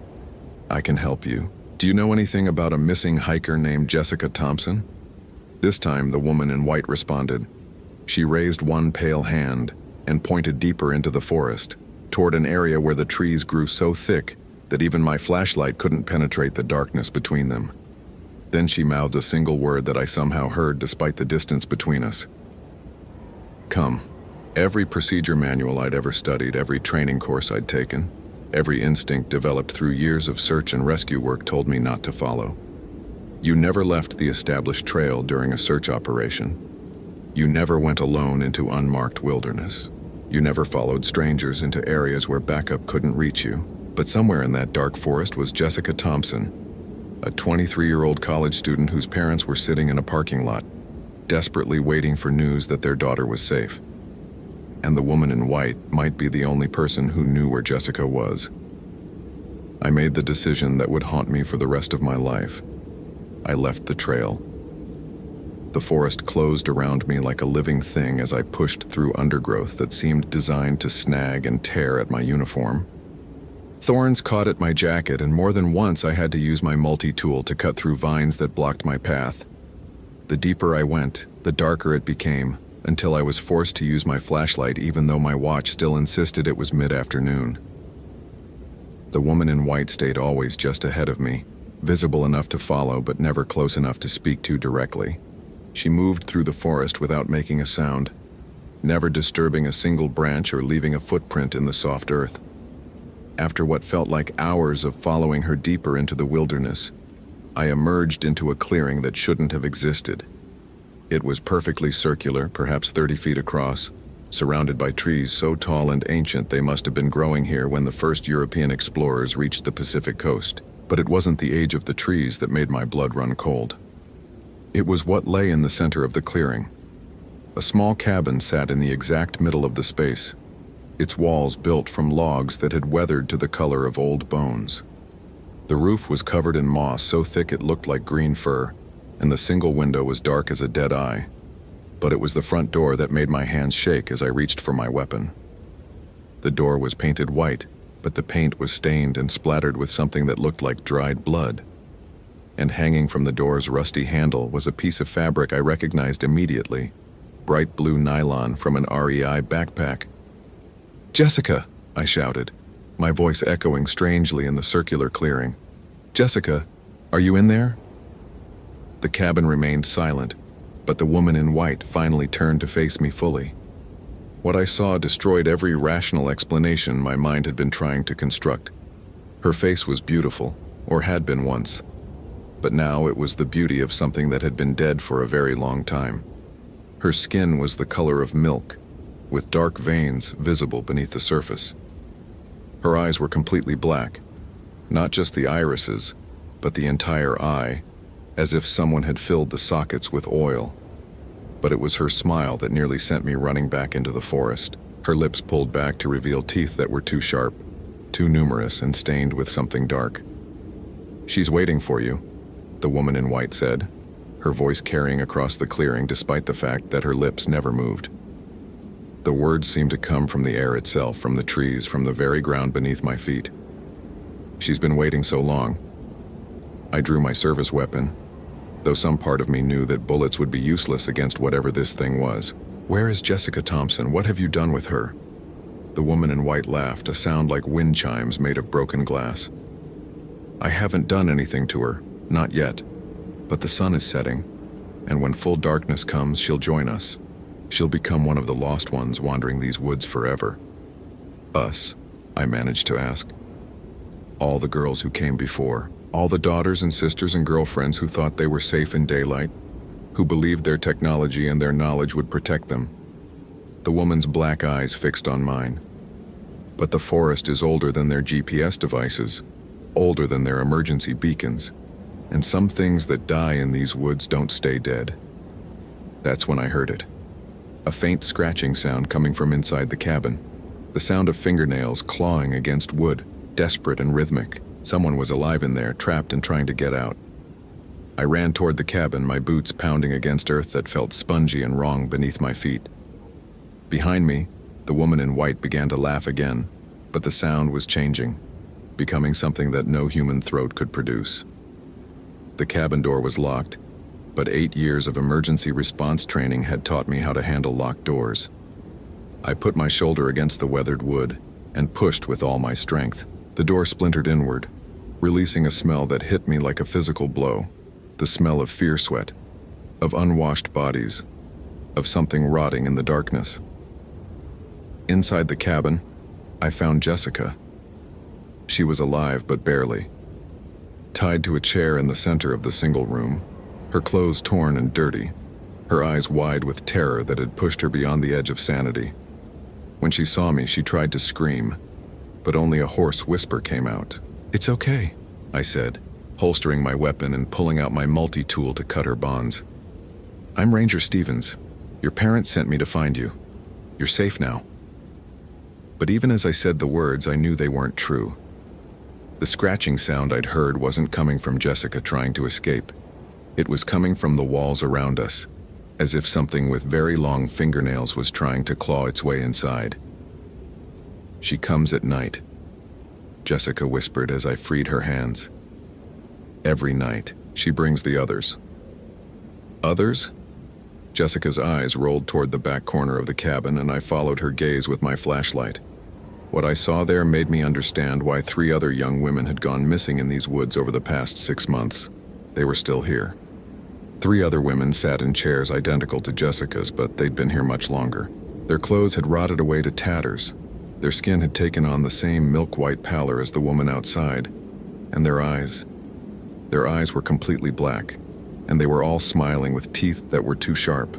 I can help you. Do you know anything about a missing hiker named Jessica Thompson?" This time, the woman in white responded. She raised one pale hand and pointed deeper into the forest, toward an area where the trees grew so thick that even my flashlight couldn't penetrate the darkness between them. Then she mouthed a single word that I somehow heard despite the distance between us. "Come." Every procedure manual I'd ever studied, every training course I'd taken, every instinct developed through years of search and rescue work told me not to follow. You never left the established trail during a search operation. You never went alone into unmarked wilderness. You never followed strangers into areas where backup couldn't reach you. But somewhere in that dark forest was Jessica Thompson, a 23-year-old college student whose parents were sitting in a parking lot, desperately waiting for news that their daughter was safe. And the woman in white might be the only person who knew where Jessica was. I made the decision that would haunt me for the rest of my life. I left the trail. The forest closed around me like a living thing as I pushed through undergrowth that seemed designed to snag and tear at my uniform. Thorns caught at my jacket, and more than once I had to use my multi-tool to cut through vines that blocked my path. The deeper I went, the darker it became, until I was forced to use my flashlight even though my watch still insisted it was mid-afternoon. The woman in white stayed always just ahead of me, visible enough to follow but never close enough to speak to directly. She moved through the forest without making a sound, never disturbing a single branch or leaving a footprint in the soft earth. After what felt like hours of following her deeper into the wilderness, I emerged into a clearing that shouldn't have existed. It was perfectly circular, perhaps 30 feet across, surrounded by trees so tall and ancient they must have been growing here when the first European explorers reached the Pacific coast. But it wasn't the age of the trees that made my blood run cold. It was what lay in the center of the clearing. A small cabin sat in the exact middle of the space, its walls built from logs that had weathered to the color of old bones. The roof was covered in moss so thick it looked like green fur, and the single window was dark as a dead eye. But it was the front door that made my hands shake as I reached for my weapon. The door was painted white, but the paint was stained and splattered with something that looked like dried blood. And hanging from the door's rusty handle was a piece of fabric I recognized immediately, bright blue nylon from an REI backpack. "Jessica!" I shouted, my voice echoing strangely in the circular clearing. "Jessica, are you in there?" The cabin remained silent, but the woman in white finally turned to face me fully. What I saw destroyed every rational explanation my mind had been trying to construct. Her face was beautiful, or had been once, but now it was the beauty of something that had been dead for a very long time. Her skin was the color of milk, with dark veins visible beneath the surface. Her eyes were completely black, not just the irises, but the entire eye, as if someone had filled the sockets with oil. But it was her smile that nearly sent me running back into the forest. Her lips pulled back to reveal teeth that were too sharp, too numerous, and stained with something dark. "She's waiting for you," the woman in white said, her voice carrying across the clearing despite the fact that her lips never moved. The words seemed to come from the air itself, from the trees, from the very ground beneath my feet. "She's been waiting so long." I drew my service weapon, though some part of me knew that bullets would be useless against whatever this thing was. "Where is Jessica Thompson? What have you done with her?" The woman in white laughed, a sound like wind chimes made of broken glass. "I haven't done anything to her, not yet. But the sun is setting, and when full darkness comes, she'll join us. She'll become one of the lost ones wandering these woods forever." "Us?" I managed to ask. "All the girls who came before. All the daughters and sisters and girlfriends who thought they were safe in daylight, who believed their technology and their knowledge would protect them." The woman's black eyes fixed on mine. "But the forest is older than their GPS devices, older than their emergency beacons, and some things that die in these woods don't stay dead." That's when I heard it. A faint scratching sound coming from inside the cabin. The sound of fingernails clawing against wood, desperate and rhythmic. Someone was alive in there, trapped and trying to get out. I ran toward the cabin, my boots pounding against earth that felt spongy and wrong beneath my feet. Behind me, the woman in white began to laugh again, but the sound was changing, becoming something that no human throat could produce. The cabin door was locked, but 8 years of emergency response training had taught me how to handle locked doors. I put my shoulder against the weathered wood and pushed with all my strength. The door splintered inward, releasing a smell that hit me like a physical blow, the smell of fear sweat, of unwashed bodies, of something rotting in the darkness. Inside the cabin, I found Jessica. She was alive, but barely. Tied to a chair in the center of the single room, her clothes torn and dirty, her eyes wide with terror that had pushed her beyond the edge of sanity. When she saw me, she tried to scream, but only a hoarse whisper came out. "It's okay," I said, holstering my weapon and pulling out my multi-tool to cut her bonds. "I'm Ranger Stevens. Your parents sent me to find you. You're safe now." But even as I said the words, I knew they weren't true. The scratching sound I'd heard wasn't coming from Jessica trying to escape. It was coming from the walls around us, as if something with very long fingernails was trying to claw its way inside. "She comes at night," Jessica whispered as I freed her hands. "Every night, she brings the others." "Others?" Jessica's eyes rolled toward the back corner of the cabin, and I followed her gaze with my flashlight. What I saw there made me understand why 3 other young women had gone missing in these woods over the past 6 months. They were still here. 3 other women sat in chairs identical to Jessica's, but they'd been here much longer. Their clothes had rotted away to tatters. Their skin had taken on the same milk-white pallor as the woman outside, and their eyes were completely black, and they were all smiling with teeth that were too sharp.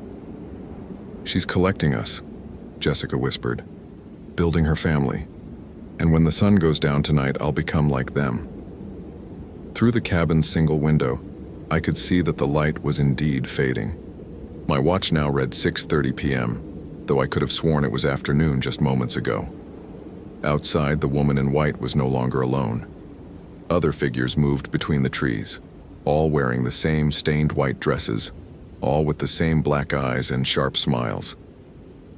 "She's collecting us," Jessica whispered, "building her family. And when the sun goes down tonight, I'll become like them." Through the cabin's single window, I could see that the light was indeed fading. My watch now read 6:30 p.m., though I could have sworn it was afternoon just moments ago. Outside, the woman in white was no longer alone. Other figures moved between the trees, all wearing the same stained white dresses, all with the same black eyes and sharp smiles.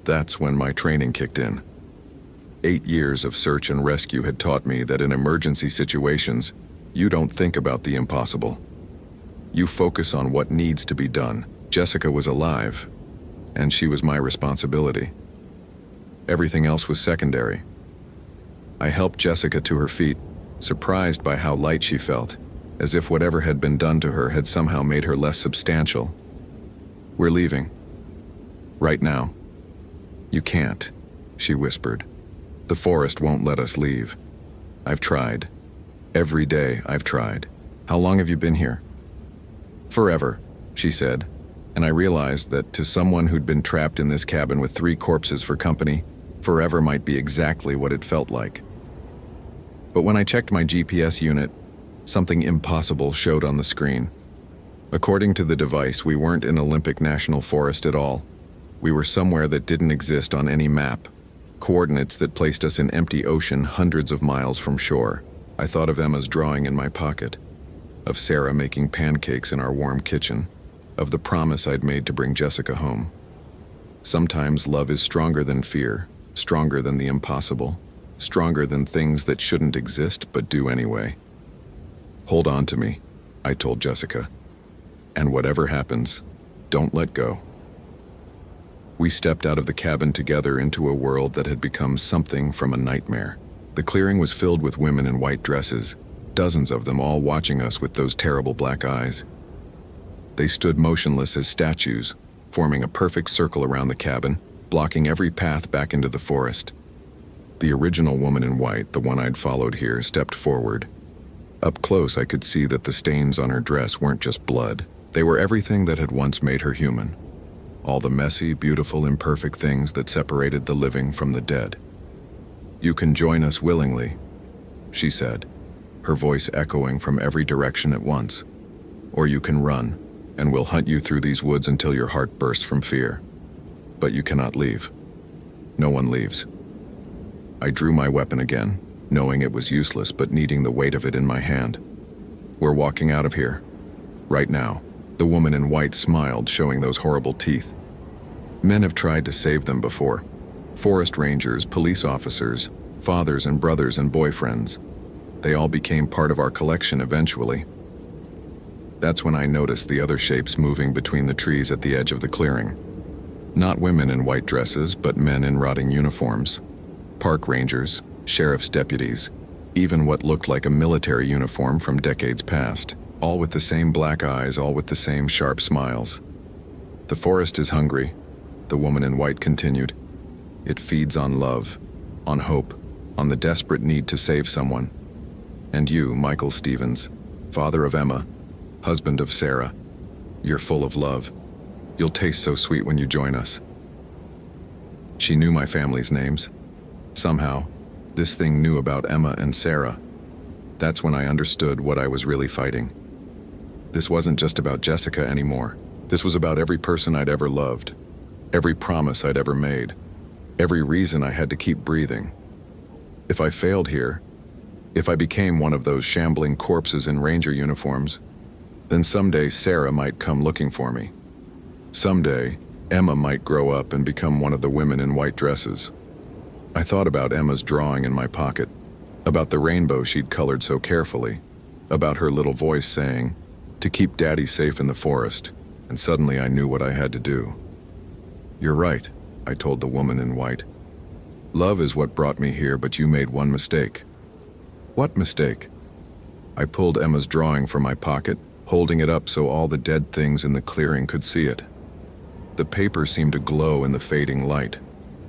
That's when my training kicked in. 8 years of search and rescue had taught me that in emergency situations, you don't think about the impossible. You focus on what needs to be done. Jessica was alive, and she was my responsibility. Everything else was secondary. I helped Jessica to her feet, surprised by how light she felt, as if whatever had been done to her had somehow made her less substantial. "We're leaving. Right now." "You can't," she whispered. "The forest won't let us leave. I've tried. Every day I've tried." "How long have you been here?" "Forever," she said, and I realized that to someone who'd been trapped in this cabin with 3 corpses for company, forever might be exactly what it felt like. But when I checked my GPS unit, something impossible showed on the screen. According to the device, we weren't in Olympic National Forest at all. We were somewhere that didn't exist on any map, coordinates that placed us in empty ocean hundreds of miles from shore. I thought of Emma's drawing in my pocket, of Sarah making pancakes in our warm kitchen, of the promise I'd made to bring Jessica home. Sometimes love is stronger than fear, stronger than the impossible, stronger than things that shouldn't exist but do anyway. "Hold on to me," I told Jessica. "And whatever happens, don't let go." We stepped out of the cabin together into a world that had become something from a nightmare. The clearing was filled with women in white dresses, dozens of them all watching us with those terrible black eyes. They stood motionless as statues, forming a perfect circle around the cabin, blocking every path back into the forest. The original woman in white, the one I'd followed here, stepped forward. Up close, I could see that the stains on her dress weren't just blood. They were everything that had once made her human. All the messy, beautiful, imperfect things that separated the living from the dead. "You can join us willingly," she said, her voice echoing from every direction at once. "Or you can run, and we'll hunt you through these woods until your heart bursts from fear. But you cannot leave. No one leaves." I drew my weapon again, knowing it was useless but needing the weight of it in my hand. "We're walking out of here. Right now, the woman in white smiled, showing those horrible teeth. Men have tried to save them before. Forest rangers, police officers, fathers and brothers and boyfriends. They all became part of our collection eventually. That's when I noticed the other shapes moving between the trees at the edge of the clearing. Not women in white dresses, but men in rotting uniforms. Park rangers, sheriff's deputies, even what looked like a military uniform from decades past. All with the same black eyes, all with the same sharp smiles. The forest is hungry, the woman in white continued. It feeds on love, on hope, on the desperate need to save someone. And you, Michael Stevens, father of Emma, husband of Sarah, you're full of love. You'll taste so sweet when you join us. She knew my family's names. Somehow, this thing knew about Emma and Sarah. That's when I understood what I was really fighting. This wasn't just about Jessica anymore. This was about every person I'd ever loved, every promise I'd ever made, every reason I had to keep breathing. If I failed here, if I became one of those shambling corpses in ranger uniforms, then someday Sarah might come looking for me. Someday, Emma might grow up and become one of the women in white dresses. I thought about Emma's drawing in my pocket, about the rainbow she'd colored so carefully, about her little voice saying, "To keep Daddy safe in the forest," and suddenly I knew what I had to do. "You're right," I told the woman in white. "Love is what brought me here, but you made one mistake." "What mistake?" I pulled Emma's drawing from my pocket, holding it up so all the dead things in the clearing could see it. The paper seemed to glow in the fading light,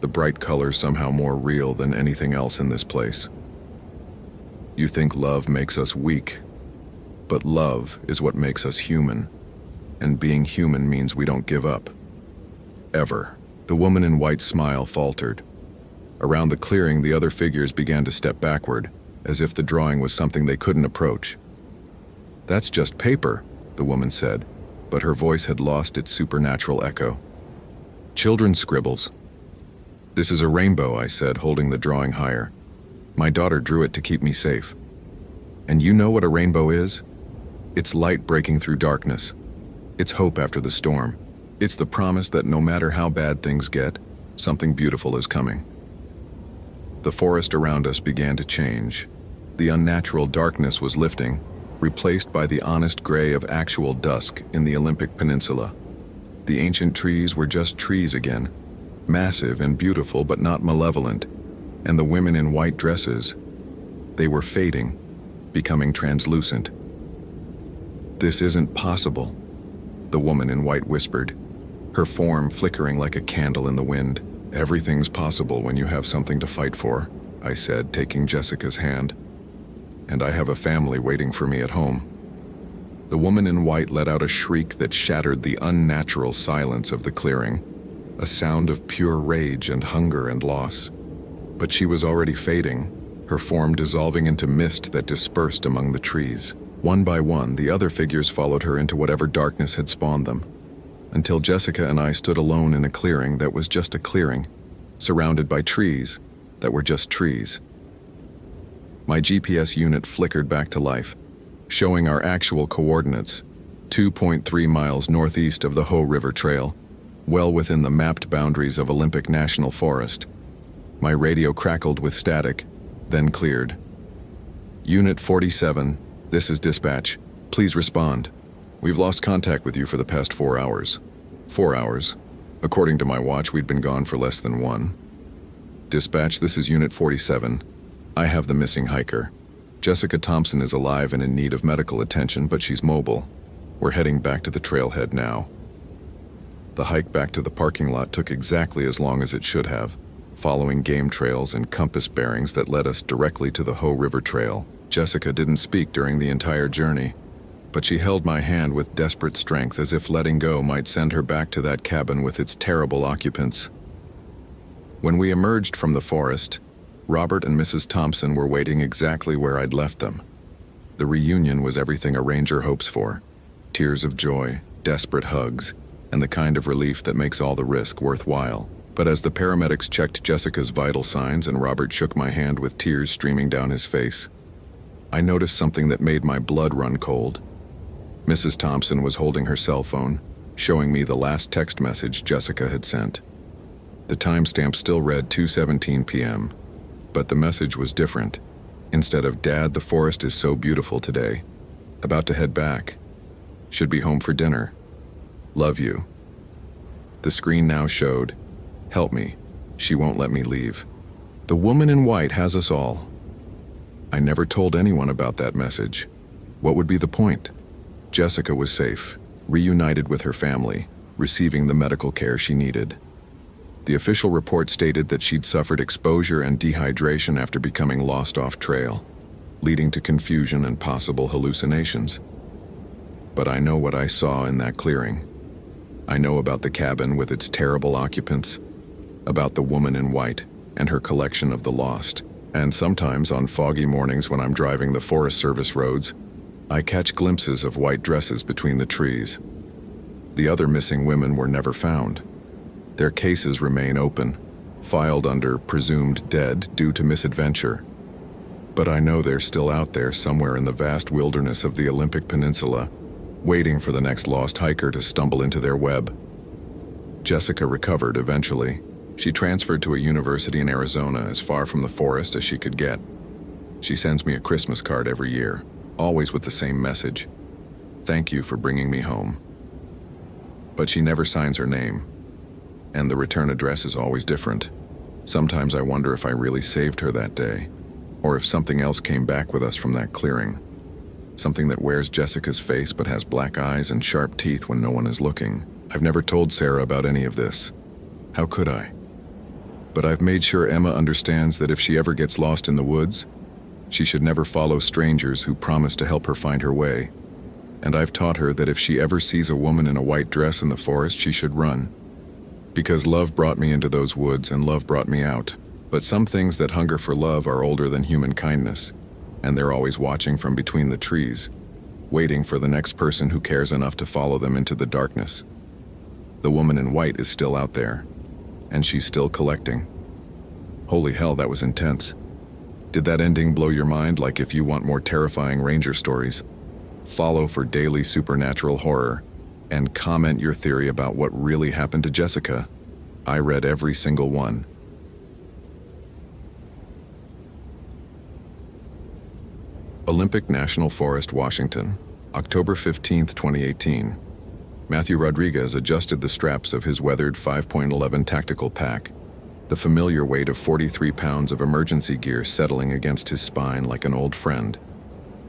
the bright color somehow more real than anything else in this place. "You think love makes us weak, but love is what makes us human, and being human means we don't give up. Ever." The woman in white's smile faltered. Around the clearing, the other figures began to step backward, as if the drawing was something they couldn't approach. "That's just paper," the woman said, but her voice had lost its supernatural echo. "Children's scribbles." "This is a rainbow," I said, holding the drawing higher. "My daughter drew it to keep me safe. And you know what a rainbow is? It's light breaking through darkness. It's hope after the storm. It's the promise that no matter how bad things get, something beautiful is coming." The forest around us began to change. The unnatural darkness was lifting, replaced by the honest gray of actual dusk in the Olympic Peninsula. The ancient trees were just trees again, massive and beautiful but not malevolent, and the women in white dresses, they were fading, becoming translucent. "This isn't possible," the woman in white whispered, her form flickering like a candle in the wind. "Everything's possible when you have something to fight for," I said, taking Jessica's hand. "And I have a family waiting for me at home." The woman in white let out a shriek that shattered the unnatural silence of the clearing, a sound of pure rage and hunger and loss. But she was already fading, her form dissolving into mist that dispersed among the trees. One by one, the other figures followed her into whatever darkness had spawned them, until Jessica and I stood alone in a clearing that was just a clearing, surrounded by trees that were just trees. My GPS unit flickered back to life, showing our actual coordinates, 2.3 miles northeast of the Hoh River Trail, well within the mapped boundaries of Olympic National Forest. My radio crackled with static, then cleared. "Unit 47, this is dispatch. Please respond. We've lost contact with you for the past 4 hours. 4 hours. According to my watch, we'd been gone for less than one. Dispatch, this is Unit 47. I have the missing hiker. Jessica Thompson is alive and in need of medical attention, but she's mobile. We're heading back to the trailhead now." The hike back to the parking lot took exactly as long as it should have, following game trails and compass bearings that led us directly to the Hoh River Trail. Jessica didn't speak during the entire journey, but she held my hand with desperate strength, as if letting go might send her back to that cabin with its terrible occupants. When we emerged from the forest, Robert and Mrs. Thompson were waiting exactly where I'd left them. The reunion was everything a ranger hopes for: tears of joy, desperate hugs, and the kind of relief that makes all the risk worthwhile. But as the paramedics checked Jessica's vital signs and Robert shook my hand with tears streaming down his face, I noticed something that made my blood run cold. Mrs. Thompson was holding her cell phone, showing me the last text message Jessica had sent. The timestamp still read 2:17 p.m., but the message was different. Instead of, "Dad, the forest is so beautiful today. About to head back. Should be home for dinner. Love you." The screen now showed, "Help me. She won't let me leave. The woman in white has us all." I never told anyone about that message. What would be the point? Jessica was safe, reunited with her family, receiving the medical care she needed. The official report stated that she'd suffered exposure and dehydration after becoming lost off trail, leading to confusion and possible hallucinations. But I know what I saw in that clearing. I know about the cabin with its terrible occupants, about the woman in white and her collection of the lost. And sometimes on foggy mornings when I'm driving the Forest Service roads, I catch glimpses of white dresses between the trees. The other missing women were never found. Their cases remain open, filed under presumed dead due to misadventure. But I know they're still out there somewhere in the vast wilderness of the Olympic Peninsula, waiting for the next lost hiker to stumble into their web. Jessica recovered eventually. She transferred to a university in Arizona as far from the forest as she could get. She sends me a Christmas card every year, always with the same message: "Thank you for bringing me home." But she never signs her name, and the return address is always different. Sometimes I wonder if I really saved her that day, or if something else came back with us from that clearing. Something that wears Jessica's face but has black eyes and sharp teeth when no one is looking. I've never told Sarah about any of this. How could I? But I've made sure Emma understands that if she ever gets lost in the woods, she should never follow strangers who promise to help her find her way. And I've taught her that if she ever sees a woman in a white dress in the forest, she should run. Because love brought me into those woods and love brought me out. But some things that hunger for love are older than human kindness, and they're always watching from between the trees, waiting for the next person who cares enough to follow them into the darkness. The woman in white is still out there, and she's still collecting. Holy hell, that was intense. Did that ending blow your mind? Like, if you want more terrifying ranger stories, follow for daily supernatural horror, and comment your theory about what really happened to Jessica. I read every single one. Olympic National Forest, Washington, October 15, 2018. Matthew Rodriguez adjusted the straps of his weathered 5.11 tactical pack, the familiar weight of 43 pounds of emergency gear settling against his spine like an old friend.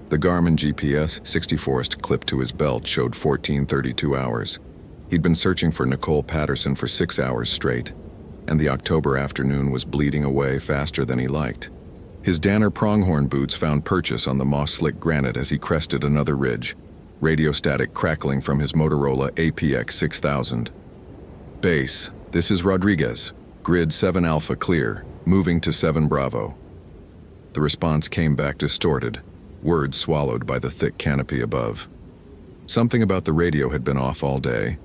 The Garmin GPS 60 Forest clip to his belt showed 14:32 hours. He'd been searching for Nicole Patterson for 6 hours straight, and the October afternoon was bleeding away faster than he liked. His Danner pronghorn boots found purchase on the moss-slick granite as he crested another ridge, radio static crackling from his Motorola APX 6000. Base, this is Rodriguez. Grid 7 Alpha clear, moving to 7 Bravo. The response came back distorted, words swallowed by the thick canopy above. Something about the radio had been off all day,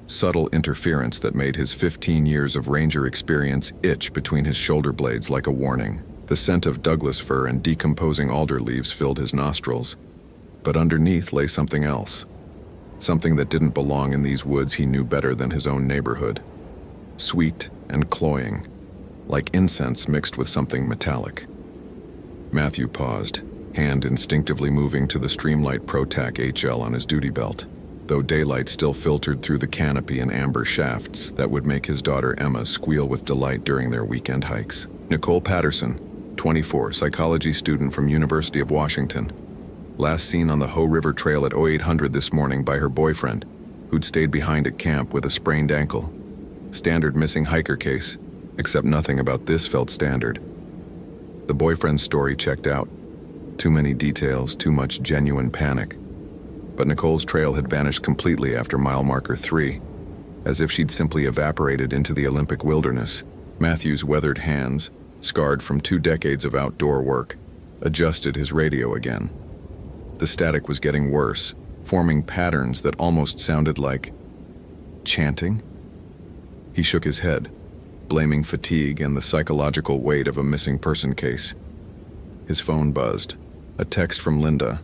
subtle interference that made his 15 years of ranger experience itch between his shoulder blades like a warning. The scent of Douglas fir and decomposing alder leaves filled his nostrils, but underneath lay something else. Something that didn't belong in these woods he knew better than his own neighborhood. Sweet and cloying, like incense mixed with something metallic. Matthew paused, hand instinctively moving to the Streamlight ProTac HL on his duty belt, though daylight still filtered through the canopy and amber shafts that would make his daughter Emma squeal with delight during their weekend hikes. Nicole Patterson, 24, psychology student from University of Washington. Last seen on the Hoh River Trail at 0800 this morning by her boyfriend, who'd stayed behind at camp with a sprained ankle. Standard missing hiker case, except nothing about this felt standard. The boyfriend's story checked out. Too many details, too much genuine panic. But Nicole's trail had vanished completely after mile marker 3, as if she'd simply evaporated into the Olympic wilderness. Matthew's weathered hands, scarred from 2 decades of outdoor work, adjusted his radio again. The static was getting worse, forming patterns that almost sounded like chanting. He shook his head, blaming fatigue and the psychological weight of a missing person case. His phone buzzed. A text from Linda.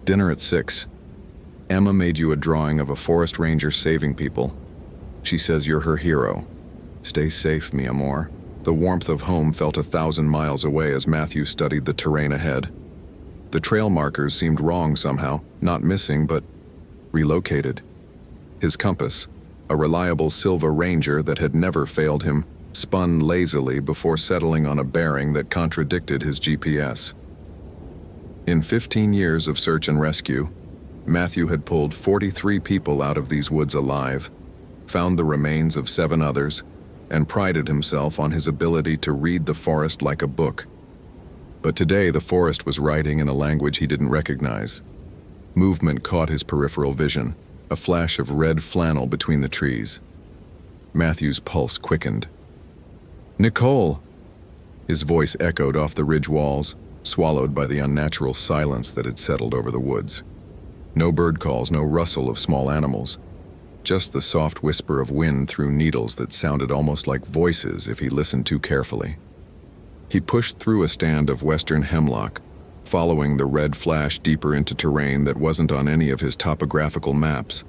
"Dinner at 6. Emma made you a drawing of a forest ranger saving people. She says you're her hero. Stay safe, mi amor. The warmth of home felt 1,000 miles away as Matthew studied the terrain ahead. The trail markers seemed wrong somehow, not missing, but relocated. His compass, a reliable Silva Ranger that had never failed him, spun lazily before settling on a bearing that contradicted his GPS. In 15 years of search and rescue, Matthew had pulled 43 people out of these woods alive, found the remains of 7 others, and prided himself on his ability to read the forest like a book. But today the forest was writing in a language he didn't recognize. Movement caught his peripheral vision, a flash of red flannel between the trees. Matthew's pulse quickened. "Nicole!" His voice echoed off the ridge walls, swallowed by the unnatural silence that had settled over the woods. No bird calls, no rustle of small animals. Just the soft whisper of wind through needles that sounded almost like voices if he listened too carefully. He pushed through a stand of western hemlock, following the red flash deeper into terrain that wasn't on any of his topographical maps.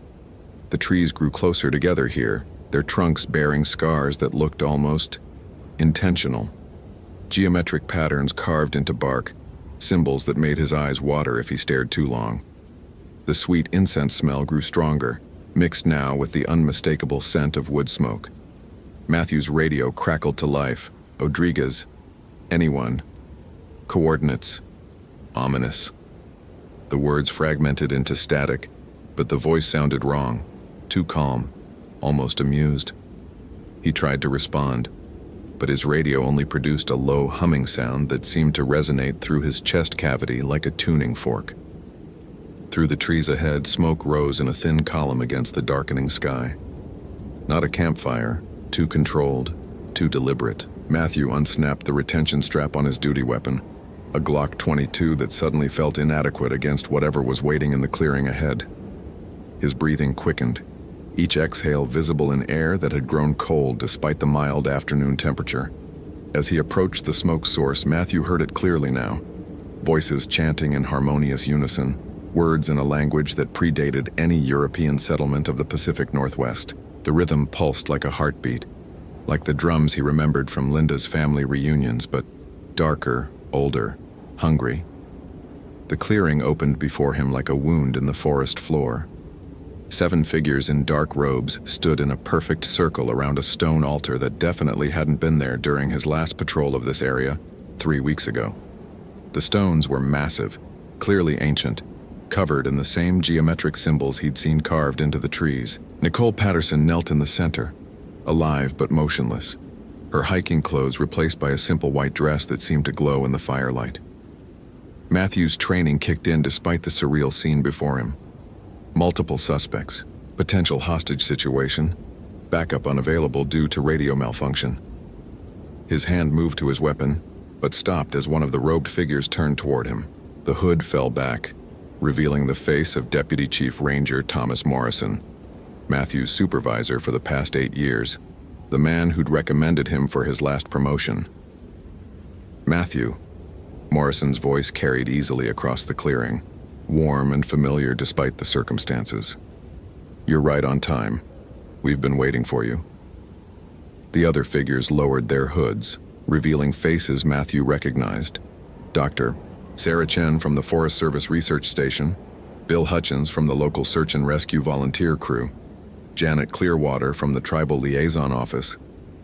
The trees grew closer together here, their trunks bearing scars that looked almost intentional. Geometric patterns carved into bark, symbols that made his eyes water if he stared too long. The sweet incense smell grew stronger, mixed now with the unmistakable scent of wood smoke. Matthew's radio crackled to life. Rodriguez. Anyone. Coordinates. Ominous. The words fragmented into static, but the voice sounded wrong, too calm, almost amused. He tried to respond, but his radio only produced a low humming sound that seemed to resonate through his chest cavity like a tuning fork. Through the trees ahead, smoke rose in a thin column against the darkening sky. Not a campfire, too controlled, too deliberate. Matthew unsnapped the retention strap on his duty weapon, a Glock 22 that suddenly felt inadequate against whatever was waiting in the clearing ahead. His breathing quickened, each exhale visible in air that had grown cold despite the mild afternoon temperature. As he approached the smoke source, Matthew heard it clearly now. Voices chanting in harmonious unison, words in a language that predated any European settlement of the Pacific Northwest. The rhythm pulsed like a heartbeat, like the drums he remembered from Linda's family reunions, but darker, older, hungry. The clearing opened before him like a wound in the forest floor. 7 figures in dark robes stood in a perfect circle around a stone altar that definitely hadn't been there during his last patrol of this area 3 weeks ago. The stones were massive, clearly ancient, covered in the same geometric symbols he'd seen carved into the trees. Nicole Patterson knelt in the center, alive but motionless, her hiking clothes replaced by a simple white dress that seemed to glow in the firelight. Matthew's training kicked in despite the surreal scene before him. Multiple suspects, potential hostage situation, backup unavailable due to radio malfunction. His hand moved to his weapon, but stopped as one of the robed figures turned toward him. The hood fell back, revealing the face of Deputy Chief Ranger Thomas Morrison, Matthew's supervisor for the past 8 years, the man who'd recommended him for his last promotion. "Matthew," Morrison's voice carried easily across the clearing, warm and familiar despite the circumstances. "You're right on time. We've been waiting for you." The other figures lowered their hoods, revealing faces Matthew recognized. Dr. Sarah Chen from the Forest Service Research Station, Bill Hutchins from the local search and rescue volunteer crew, Janet Clearwater from the Tribal Liaison Office,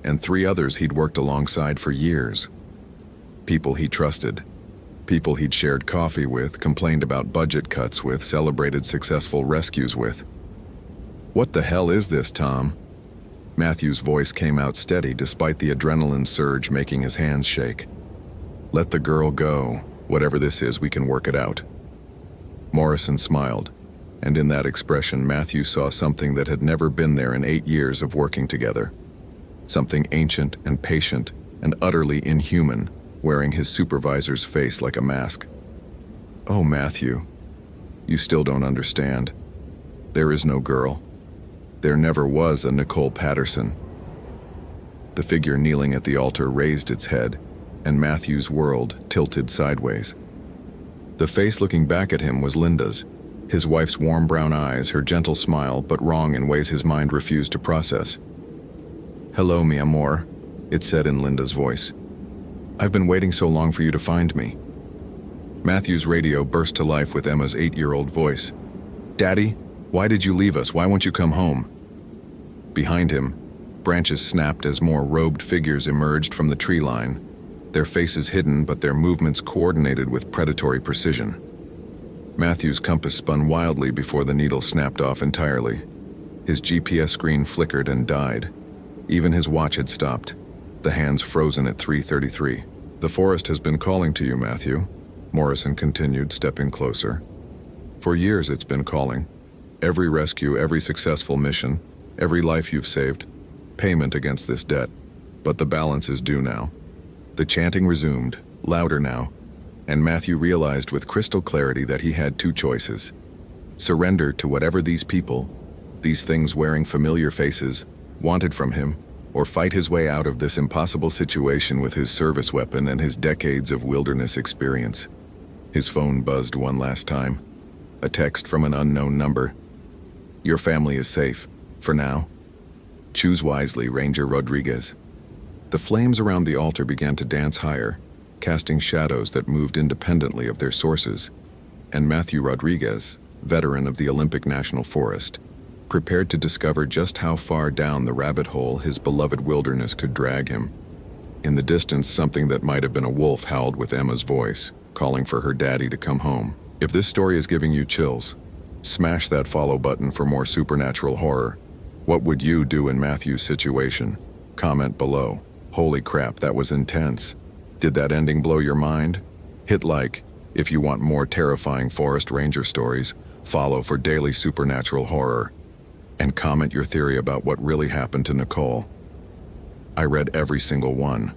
and 3 others he'd worked alongside for years. People he trusted, people he'd shared coffee with, complained about budget cuts with, celebrated successful rescues with. "What the hell is this, Tom?" Matthew's voice came out steady despite the adrenaline surge making his hands shake. "Let the girl go. Whatever this is, we can work it out." Morrison smiled, and in that expression Matthew saw something that had never been there in 8 years of working together. Something ancient and patient and utterly inhuman, wearing his supervisor's face like a mask. "Oh, Matthew, you still don't understand. There is no girl. There never was a Nicole Patterson." The figure kneeling at the altar raised its head, and Matthew's world tilted sideways. The face looking back at him was Linda's, His wife's warm brown eyes, her gentle smile, but wrong in ways his mind refused to process. "Hello, mi amor," it said in Linda's voice. "I've been waiting so long for you to find me." Matthew's radio burst to life with Emma's 8-year-old voice. "Daddy, why did you leave us? Why won't you come home?" Behind him, branches snapped as more robed figures emerged from the tree line, their faces hidden but their movements coordinated with predatory precision. Matthew's compass spun wildly before the needle snapped off entirely. His GPS screen flickered and died. Even his watch had stopped, the hands frozen at 3:33. "The forest has been calling to you, Matthew," Morrison continued, stepping closer. "For years it's been calling. Every rescue, every successful mission, every life you've saved, payment against this debt. But the balance is due now." The chanting resumed, louder now, and Matthew realized with crystal clarity that he had two choices. Surrender to whatever these people, these things wearing familiar faces, wanted from him, or fight his way out of this impossible situation with his service weapon and his decades of wilderness experience. His phone buzzed one last time. A text from an unknown number. "Your family is safe, for now. Choose wisely, Ranger Rodriguez." The flames around the altar began to dance higher, casting shadows that moved independently of their sources, and Matthew Rodriguez, veteran of the Olympic National Forest, prepared to discover just how far down the rabbit hole his beloved wilderness could drag him. In the distance, something that might have been a wolf howled with Emma's voice, calling for her daddy to come home. If this story is giving you chills, smash that follow button for more supernatural horror. What would you do in Matthew's situation? Comment below. Holy crap, that was intense. Did that ending blow your mind? Hit like if you want more terrifying forest ranger stories, follow for daily supernatural horror, and comment your theory about what really happened to Nicole. I read every single one.